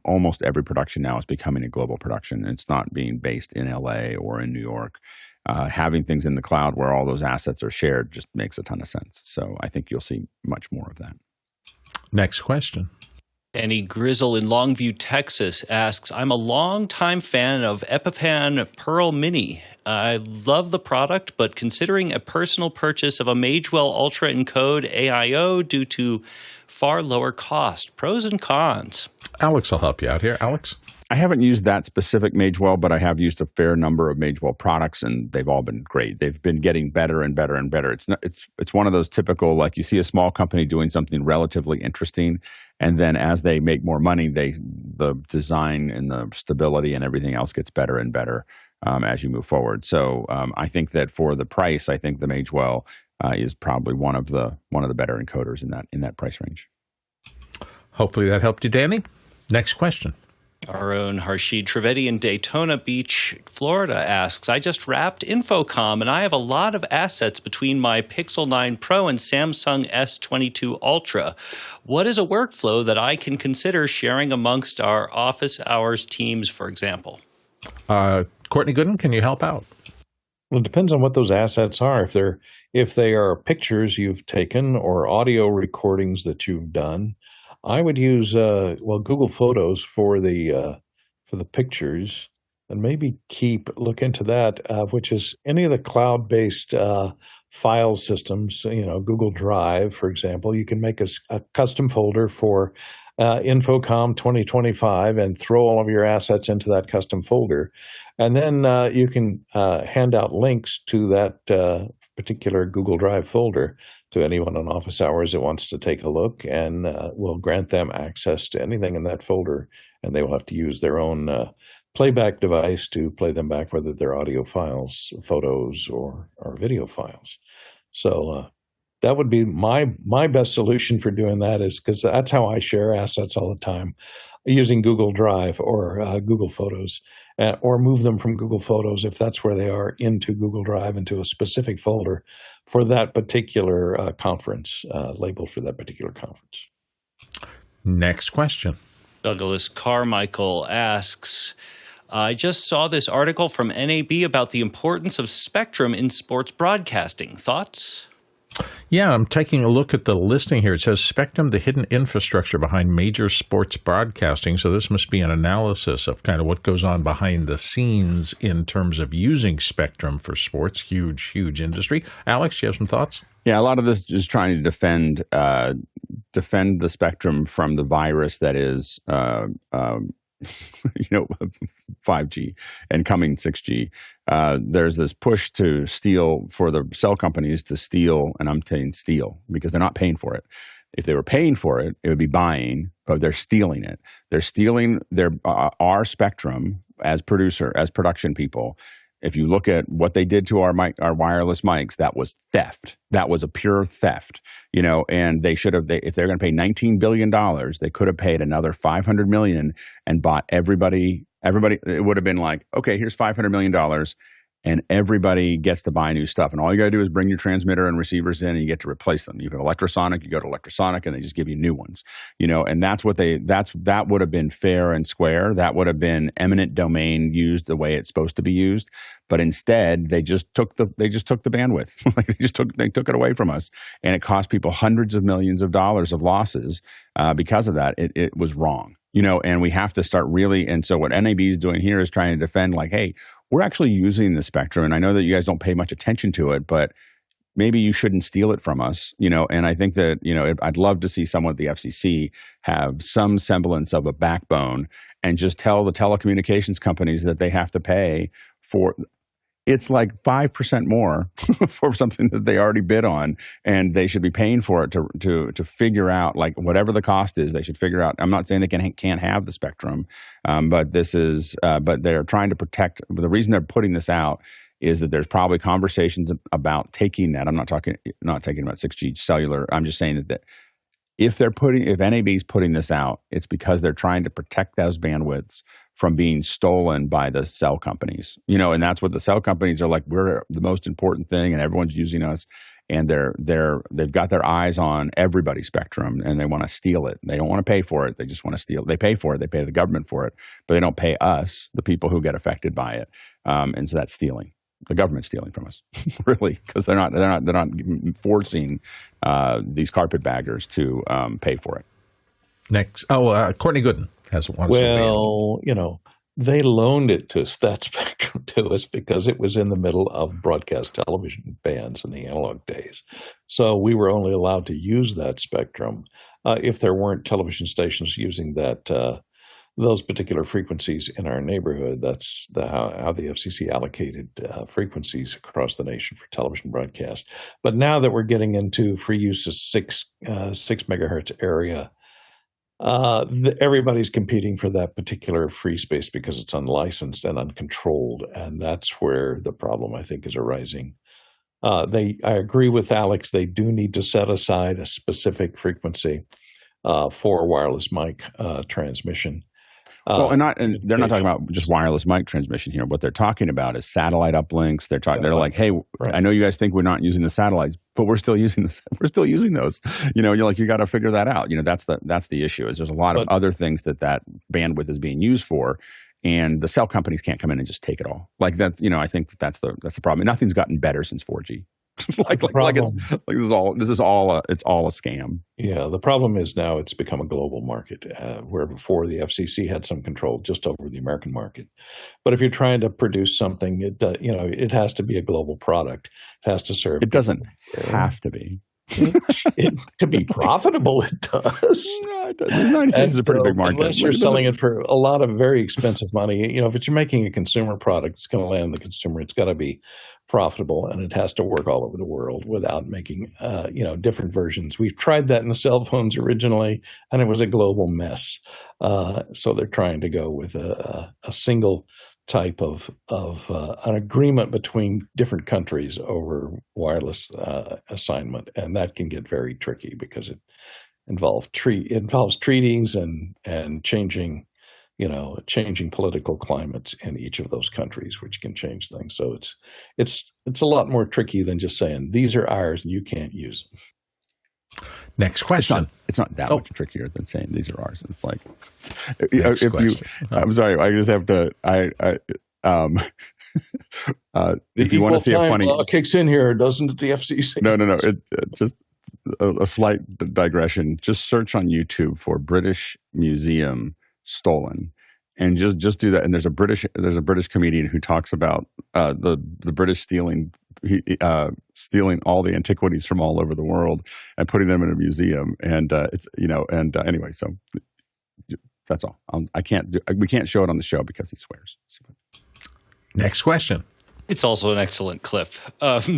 almost every production now is becoming a global production, it's not being based in LA or in New York. Having things in the cloud where all those assets are shared just makes a ton of sense. So I think you'll see much more of that. Next question. Danny Grizzle in Longview, Texas asks, I'm a longtime fan of Epiphan Pearl Mini. I love the product, but considering a personal purchase of a Magewell Ultra Encode AIO due to far lower cost. Pros and cons. Alex will help you out here. Alex? I haven't used that specific Magewell, but I have used a fair number of Magewell products, and they've all been great. They've been getting better and better and better. It's one of those typical, like you see a small company doing something relatively interesting, and then as they make more money, the design and the stability and everything else gets better and better as you move forward. So I think that for the price, I think the Magewell is probably one of the better encoders in that price range. Hopefully that helped you, Danny. Next question. Our own Harshid Trivedi in Daytona Beach, Florida asks, I just wrapped Info Comm and I have a lot of assets between my Pixel 9 Pro and Samsung S22 Ultra. What is a workflow that I can consider sharing amongst our office hours teams, for example? Courtney Gooden, can you help out? Well, it depends on what those assets are. If they are pictures you've taken or audio recordings that you've done, I would use Google Photos for the for the pictures, and maybe look into that, which is any of the cloud-based file systems, Google Drive, for example. You can make a custom folder for Info Comm 2025 and throw all of your assets into that custom folder. And then you can hand out links to that particular Google Drive folder to anyone on office hours that wants to take a look, and we'll grant them access to anything in that folder, and they will have to use their own playback device to play them back, whether they're audio files, photos, or video files. So that would be my best solution for doing that, is because that's how I share assets all the time, using Google Drive or Google Photos, or move them from Google Photos, if that's where they are, into Google Drive, into a specific folder for that particular conference, labeled for that particular conference. Next question. Douglas Carmichael asks, I just saw this article from NAB about the importance of spectrum in sports broadcasting. Thoughts? Yeah, I'm taking a look at the listing here. It says spectrum, the hidden infrastructure behind major sports broadcasting. So this must be an analysis of kind of what goes on behind the scenes in terms of using spectrum for sports. Huge, huge industry. Alex, you have some thoughts? Yeah, a lot of this is trying to defend the spectrum from the virus that is 5G and coming 6G. There's this push to steal, for the cell companies to steal, and I'm saying steal because they're not paying for it. If they were paying for it, it would be buying, but they're stealing it. They're stealing our spectrum as production people. If you look at what they did to our wireless mics, that was theft. That was a pure theft, and they should have, if they're going to pay $19 billion, they could have paid another $500 million and bought everybody. It would have been like, okay, here's $500 million and everybody gets to buy new stuff. And all you got to do is bring your transmitter and receivers in and you get to replace them. You have Electrosonic, you go to Electrosonic and they just give you new ones, and that's what that would have been fair and square. That would have been eminent domain used the way it's supposed to be used. But instead, they just took the bandwidth. They took it away from us, and it cost people hundreds of millions of dollars of losses because of that. It was wrong, and we have to start really. And so what NAB is doing here is trying to defend, like, hey, we're actually using the spectrum, and I know that you guys don't pay much attention to it, but maybe you shouldn't steal it from us, And I think that I'd love to see someone at the FCC have some semblance of a backbone and just tell the telecommunications companies that they have to pay for. It's like 5% more for something that they already bid on, and they should be paying for it to figure out, like, whatever the cost is. They should figure out. I'm not saying they can't have the spectrum, but they're trying to protect. The reason they're putting this out is that there's probably conversations about taking that. I'm not talking about 6G cellular. I'm just saying that if NAB is putting this out, it's because they're trying to protect those bandwidths from being stolen by the cell companies, and that's what the cell companies are like. We're the most important thing, and everyone's using us, and they've got their eyes on everybody's spectrum, and they want to steal it. They don't want to pay for it. They just want to steal. They pay for it. They pay the government for it, but they don't pay us, the people who get affected by it. And so that's stealing. The government's stealing from us, really, because they're not forcing these carpetbaggers to pay for it. Next, Courtney Gooden has one. Well, they loaned it to us, that spectrum to us, because it was in the middle of broadcast television bans in the analog days. So we were only allowed to use that spectrum if there weren't television stations using those particular frequencies in our neighborhood. That's how the FCC allocated frequencies across the nation for television broadcast. But now that we're getting into free use of 6 megahertz area, everybody's competing for that particular free space because it's unlicensed and uncontrolled, and that's where the problem, I think, is arising. I agree with Alex. They do need to set aside a specific frequency for wireless mic transmission. Well, they're not talking about just wireless mic transmission here. What they're talking about is satellite uplinks. They're like, hey, right. I know you guys think we're not using the satellites, but we're still using this. We're still using those. You're like, you got to figure that out. That's the issue. Is there's a lot of other things that bandwidth is being used for, and the cell companies can't come in and just take it all. Like that. I think that's the problem. And nothing's gotten better since 4G. like this is all a scam. Yeah, the problem is now it's become a global market, where before the FCC had some control just over the American market. But if you're trying to produce something, it has to be a global product. It has to serve. It doesn't have to be. To be profitable, it does. No, it doesn't. The United States is a pretty big market. Unless you're selling it for a lot of very expensive money, if you're making a consumer product, it's going to land the consumer. It's got to be profitable, and it has to work all over the world without making, different versions. We've tried that in the cell phones originally, and it was a global mess. So they're trying to go with a single type of an agreement between different countries over wireless assignment, and that can get very tricky because it involves treaties and changing political climates in each of those countries, which can change things. So it's a lot more tricky than just saying these are ours and you can't use them. Next question. It's not that much trickier than saying these are ours. It's like, I'm sorry, I just have to, if you want to see a funny law kicks in here, doesn't the FCC? No. Just a slight digression. Just search on YouTube for British Museum stolen, and just do that. And there's a British comedian who talks about the British stealing all the antiquities from all over the world and putting them in a museum. And anyway, so that's all. We can't show it on the show because he swears. Next question. It's also an excellent clip.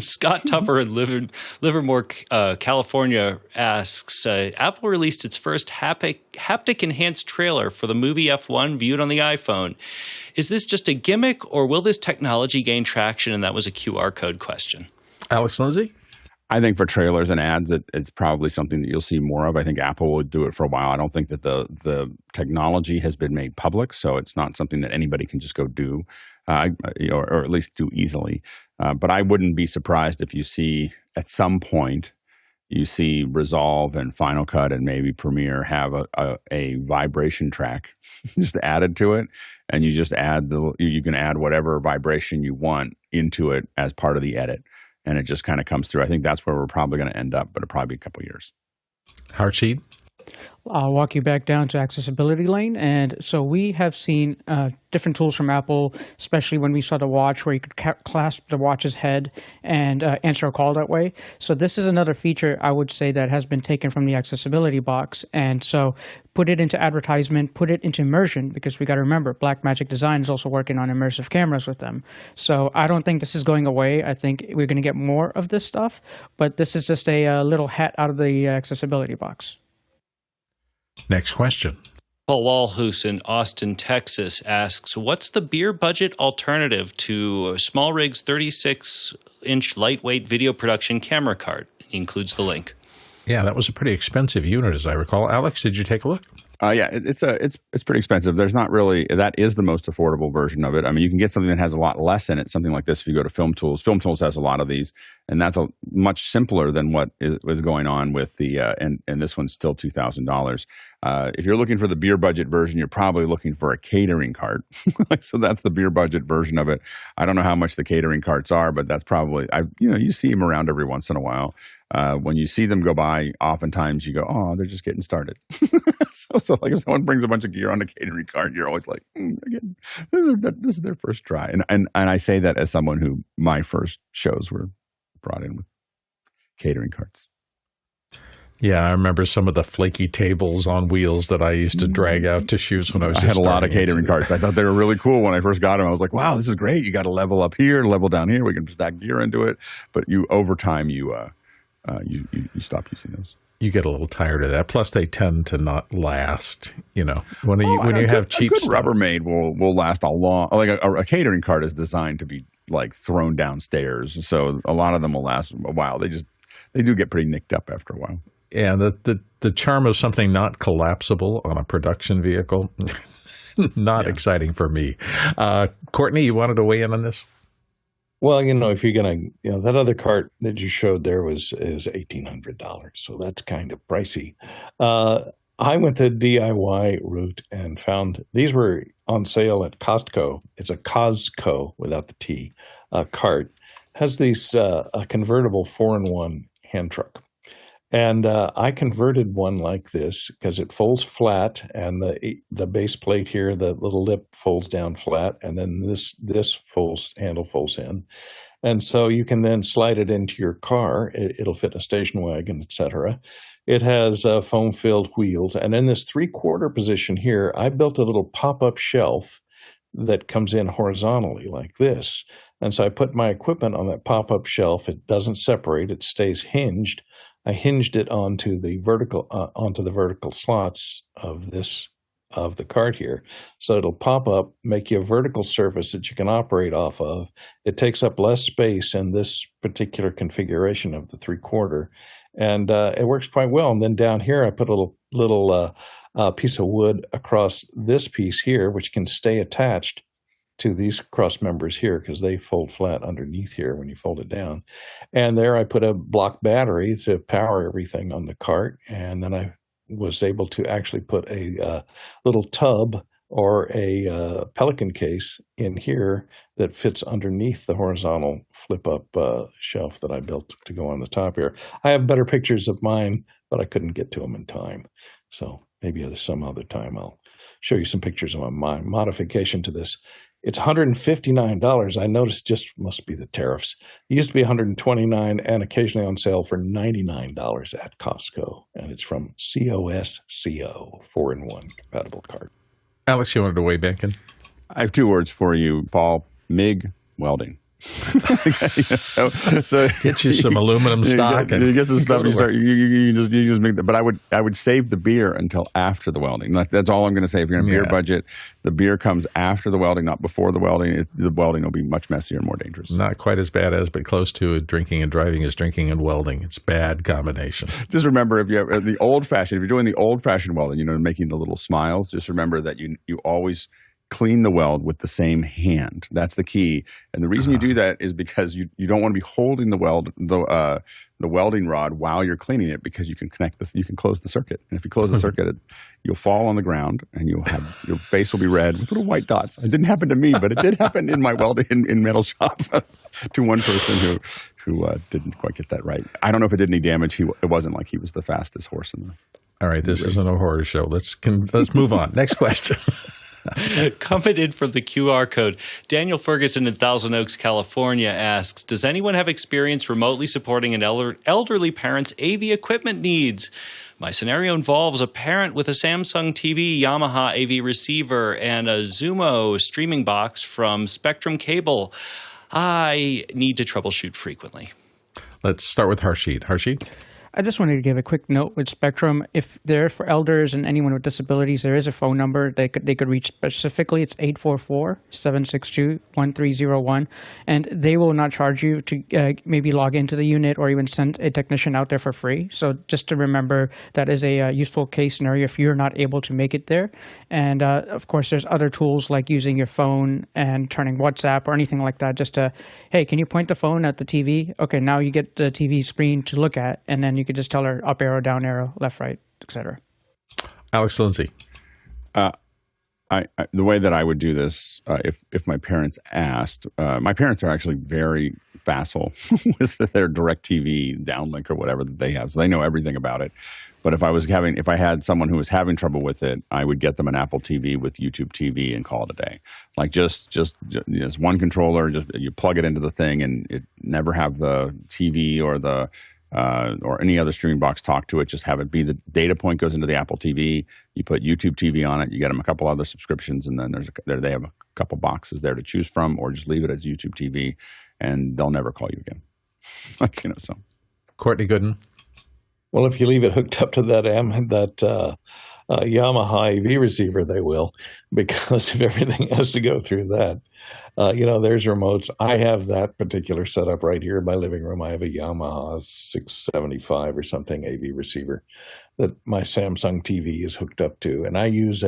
Scott Tupper in Livermore, California asks, Apple released its first haptic-enhanced trailer for the movie F1 viewed on the iPhone. Is this just a gimmick, or will this technology gain traction? And that was a QR code question. Alex Lindsay? I think for trailers and ads, it's probably something that you'll see more of. I think Apple will do it for a while. I don't think that the technology has been made public, so it's not something that anybody can just go do, or at least do easily. But I wouldn't be surprised if you see at some point you see Resolve and Final Cut and maybe Premiere have a vibration track just added to it, and you just you can add whatever vibration you want into it as part of the edit. And it just kind of comes through. I think that's where we're probably going to end up, but it'll probably be a couple of years. Harshid? I'll walk you back down to accessibility lane. And so we have seen different tools from Apple, especially when we saw the watch where you could clasp the watch's head and answer a call that way. So this is another feature I would say that has been taken from the accessibility box. And so put it into advertisement, put it into immersion, because we got to remember Blackmagic Design is also working on immersive cameras with them. So I don't think this is going away. I think we're going to get more of this stuff, but this is just a little hat out of the accessibility box. Next question. Paul Walhus in Austin, Texas asks, what's the beer budget alternative to SmallRigs 36-inch lightweight video production camera card? He includes the link. Yeah, that was a pretty expensive unit, as I recall. Alex, did you take a look? Yeah, it's pretty expensive. There's not really, that is the most affordable version of it. I mean, you can get something that has a lot less in it, something like this if you go to Film Tools. Film Tools has a lot of these, and that's much simpler than what is going on with the, and this one's still $2,000. If you're looking for the beer budget version, you're probably looking for a catering cart. So that's the beer budget version of it. I don't know how much the catering carts are, but that's probably, you see them around every once in a while. When you see them go by, oftentimes you go, oh, they're just getting started. So like if someone brings a bunch of gear on a catering cart, you're always like, again, this is their first try. And I say that as someone who my first shows were brought in with catering carts. Yeah, I remember some of the flaky tables on wheels that I used to drag out to shoots when I was I had a lot of catering carts. I thought they were really cool when I first got them. I was like, wow, this is great. You got to level up here, level down here. We can stack gear into it. But over time, you stop using those. You get a little tired of that. Plus, they tend to not last. When you have cheap good stuff. Rubbermaid will last a long. Like a catering cart is designed to be like thrown downstairs, so a lot of them will last a while. They do get pretty nicked up after a while. Yeah, the charm of something not collapsible on a production vehicle, not exciting for me. Courtney, you wanted to weigh in on this? Well, if you're going to, that other cart that you showed there is $1,800. So that's kind of pricey. I went the DIY route and found these were on sale at Costco. It's a Costco without the T cart. has these a convertible 4-in-1 hand truck. And I converted one like this because it folds flat, and the base plate here, the little lip folds down flat, and then this handle folds in. And so you can then slide it into your car. It'll fit in a station wagon, etc. It has foam-filled wheels. And in this 3/4 position here, I built a little pop-up shelf that comes in horizontally like this. And so I put my equipment on that pop-up shelf. It doesn't separate. It stays hinged. I hinged it onto the vertical slots of the cart here. So it'll pop up, make you a vertical surface that you can operate off of. It takes up less space in this particular configuration of the 3/4, and it works quite well. And then down here, I put a little piece of wood across this piece here, which can stay attached to these cross members here because they fold flat underneath here when you fold it down. And there I put a block battery to power everything on the cart, and then I was able to actually put a little tub or a Pelican case in here that fits underneath the horizontal flip-up shelf that I built to go on the top here. I have better pictures of mine, but I couldn't get to them in time. So maybe some other time I'll show you some pictures of my modification to this. It's $159. I noticed just must be the tariffs. It used to be $129 and occasionally on sale for $99 at Costco. And it's from COSCO, 4-in-1 compatible cart. Alex, you wanted to weigh back in? I have 2 words for you, Paul. MIG welding. so get you some aluminum stock. You get some stuff. You just make that. But I would save the beer until after the welding. That's all I'm going to say. If you're in a beer budget, the beer comes after the welding, not before the welding. The welding will be much messier and more dangerous. Not quite as bad as, but close to it. Drinking and driving is drinking and welding. It's bad combination. Just remember, if you have the old fashioned, if you're doing the old fashioned welding, making the little smiles. Just remember that you always clean the weld with the same hand. That's the key. And the reason you do that is because you don't want to be holding the welding rod while you're cleaning it, because you can close the circuit. And if you close the circuit, you'll fall on the ground and your face will be red with little white dots. It didn't happen to me, but it did happen in my welding in metal shop to one person who didn't quite get that right. I don't know if it did any damage. It wasn't like he was the fastest horse in the All right, this isn't a horror show. Let's move on. Next question. Coming in from the QR code, Daniel Ferguson in Thousand Oaks, California asks, does anyone have experience remotely supporting an elderly parent's AV equipment needs? My scenario involves a parent with a Samsung TV, Yamaha AV receiver, and a Zumo streaming box from Spectrum Cable. I need to troubleshoot frequently. Let's start with Harshid. Harshid? I just wanted to give a quick note with Spectrum. If they're for elders and anyone with disabilities, there is a phone number they could reach specifically. It's 844-762-1301, and they will not charge you to maybe log into the unit or even send a technician out there for free. So just to remember, that is a useful case scenario if you're not able to make it there. And of course, there's other tools like using your phone and turning WhatsApp or anything like that. Just to, hey, can you point the phone at the TV? Okay, now you get the TV screen to look at, and then you could just tell her up arrow, down arrow, left, right, etc. Alex Lindsay. The way that I would do this, if my parents asked, my parents are actually very facile with their DirecTV downlink or whatever that they have, so they know everything about it. But if I had someone who was having trouble with it, I would get them an Apple TV with YouTube TV and call it a day. Like just one controller, just you plug it into the thing, and it never have the TV or any other streaming box talk to it. Just have it be the data point goes into the Apple TV. You put YouTube TV on it. You get them a couple other subscriptions, and then they have a couple boxes there to choose from, or just leave it as YouTube TV, and they'll never call you again. So. Courtney Gooden. Well, if you leave it hooked up to that Yamaha AV receiver, they will, because if everything has to go through that. There's remotes. I have that particular setup right here in my living room. I have a Yamaha 675 or something AV receiver that my Samsung TV is hooked up to. And I use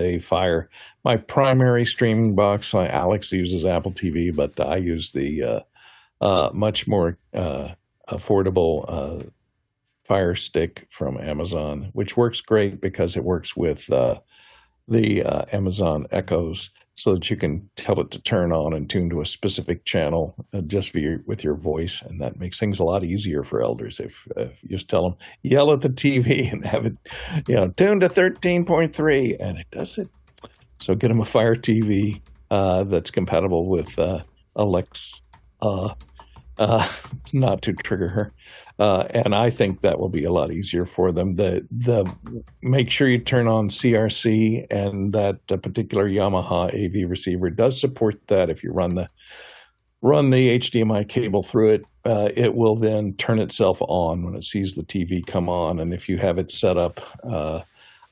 my primary streaming box. Alex uses Apple TV, but I use the much more affordable Fire Stick from Amazon, which works great because it works with the Amazon Echoes so that you can tell it to turn on and tune to a specific channel just with your voice. And that makes things a lot easier for elders if you just tell them, yell at the TV and have it, tune to 13.3, and it does it. So get them a Fire TV that's compatible with Alexa, not to trigger her. And I think that will be a lot easier for them. Make sure you turn on CRC, and that particular Yamaha AV receiver does support that. If you run the HDMI cable through it, it will then turn itself on when it sees the TV come on. And if you have it set up,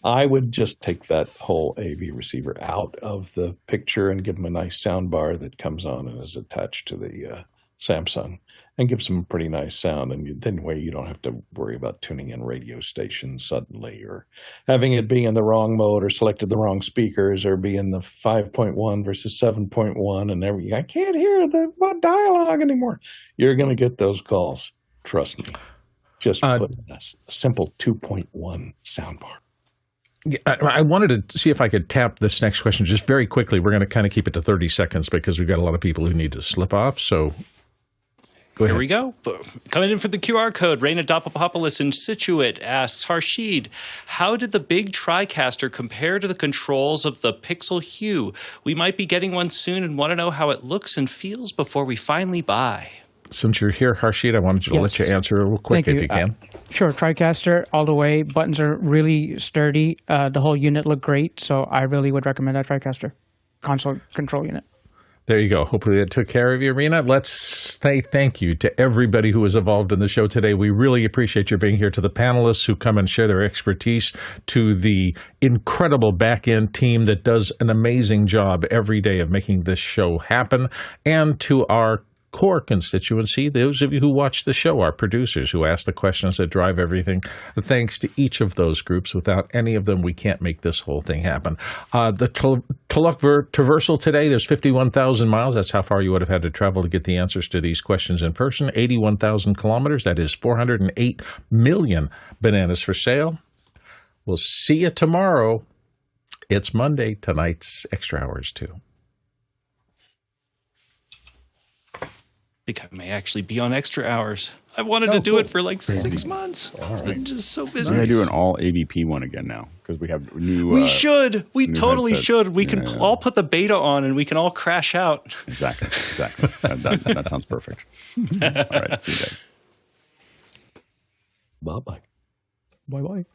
I would just take that whole AV receiver out of the picture and give them a nice sound bar that comes on and is attached to the Samsung, and gives them a pretty nice sound. And then way you don't have to worry about tuning in radio stations suddenly, or having it be in the wrong mode, or selected the wrong speakers, or be in the 5.1 versus 7.1, and everything. I can't hear the dialogue anymore. You're going to get those calls. Trust me. Just put in a simple 2.1 soundbar. I wanted to see if I could tap this next question just very quickly. We're going to kind of keep it to 30 seconds because we've got a lot of people who need to slip off. So go ahead. Here we go. Coming in for the QR code, Raina Dopapopoulos in Scituate asks, Harshid, how did the big TriCaster compare to the controls of the Pixel Hue? We might be getting one soon and want to know how it looks and feels before we finally buy. Since you're here, Harshid, I wanted to let you answer real quick if you can. Sure. TriCaster all the way. Buttons are really sturdy. The whole unit looked great, so I really would recommend that TriCaster console control unit. There you go. Hopefully it took care of you, Rena. Let's say thank you to everybody who was involved in the show today. We really appreciate your being here, to the panelists who come and share their expertise, to the incredible back-end team that does an amazing job every day of making this show happen, and to our core constituency, those of you who watch the show, our producers who ask the questions that drive everything. Thanks to each of those groups. Without any of them, we can't make this whole thing happen. The Tuluk traversal today, there's 51,000 miles. That's how far you would have had to travel to get the answers to these questions in person. 81,000 kilometers. That is 408 million bananas for sale. We'll see you tomorrow. It's Monday. Tonight's Extra Hours, too. I think I may actually be on Extra Hours. I wanted to do it for like 6 months. It's been just so busy. We're going to do an all AVP one again now because we have new. We should. We totally headsets. should. We can all put the beta on and we can all crash out. Exactly. That sounds perfect. All right. See you guys. Bye-bye. Bye-bye.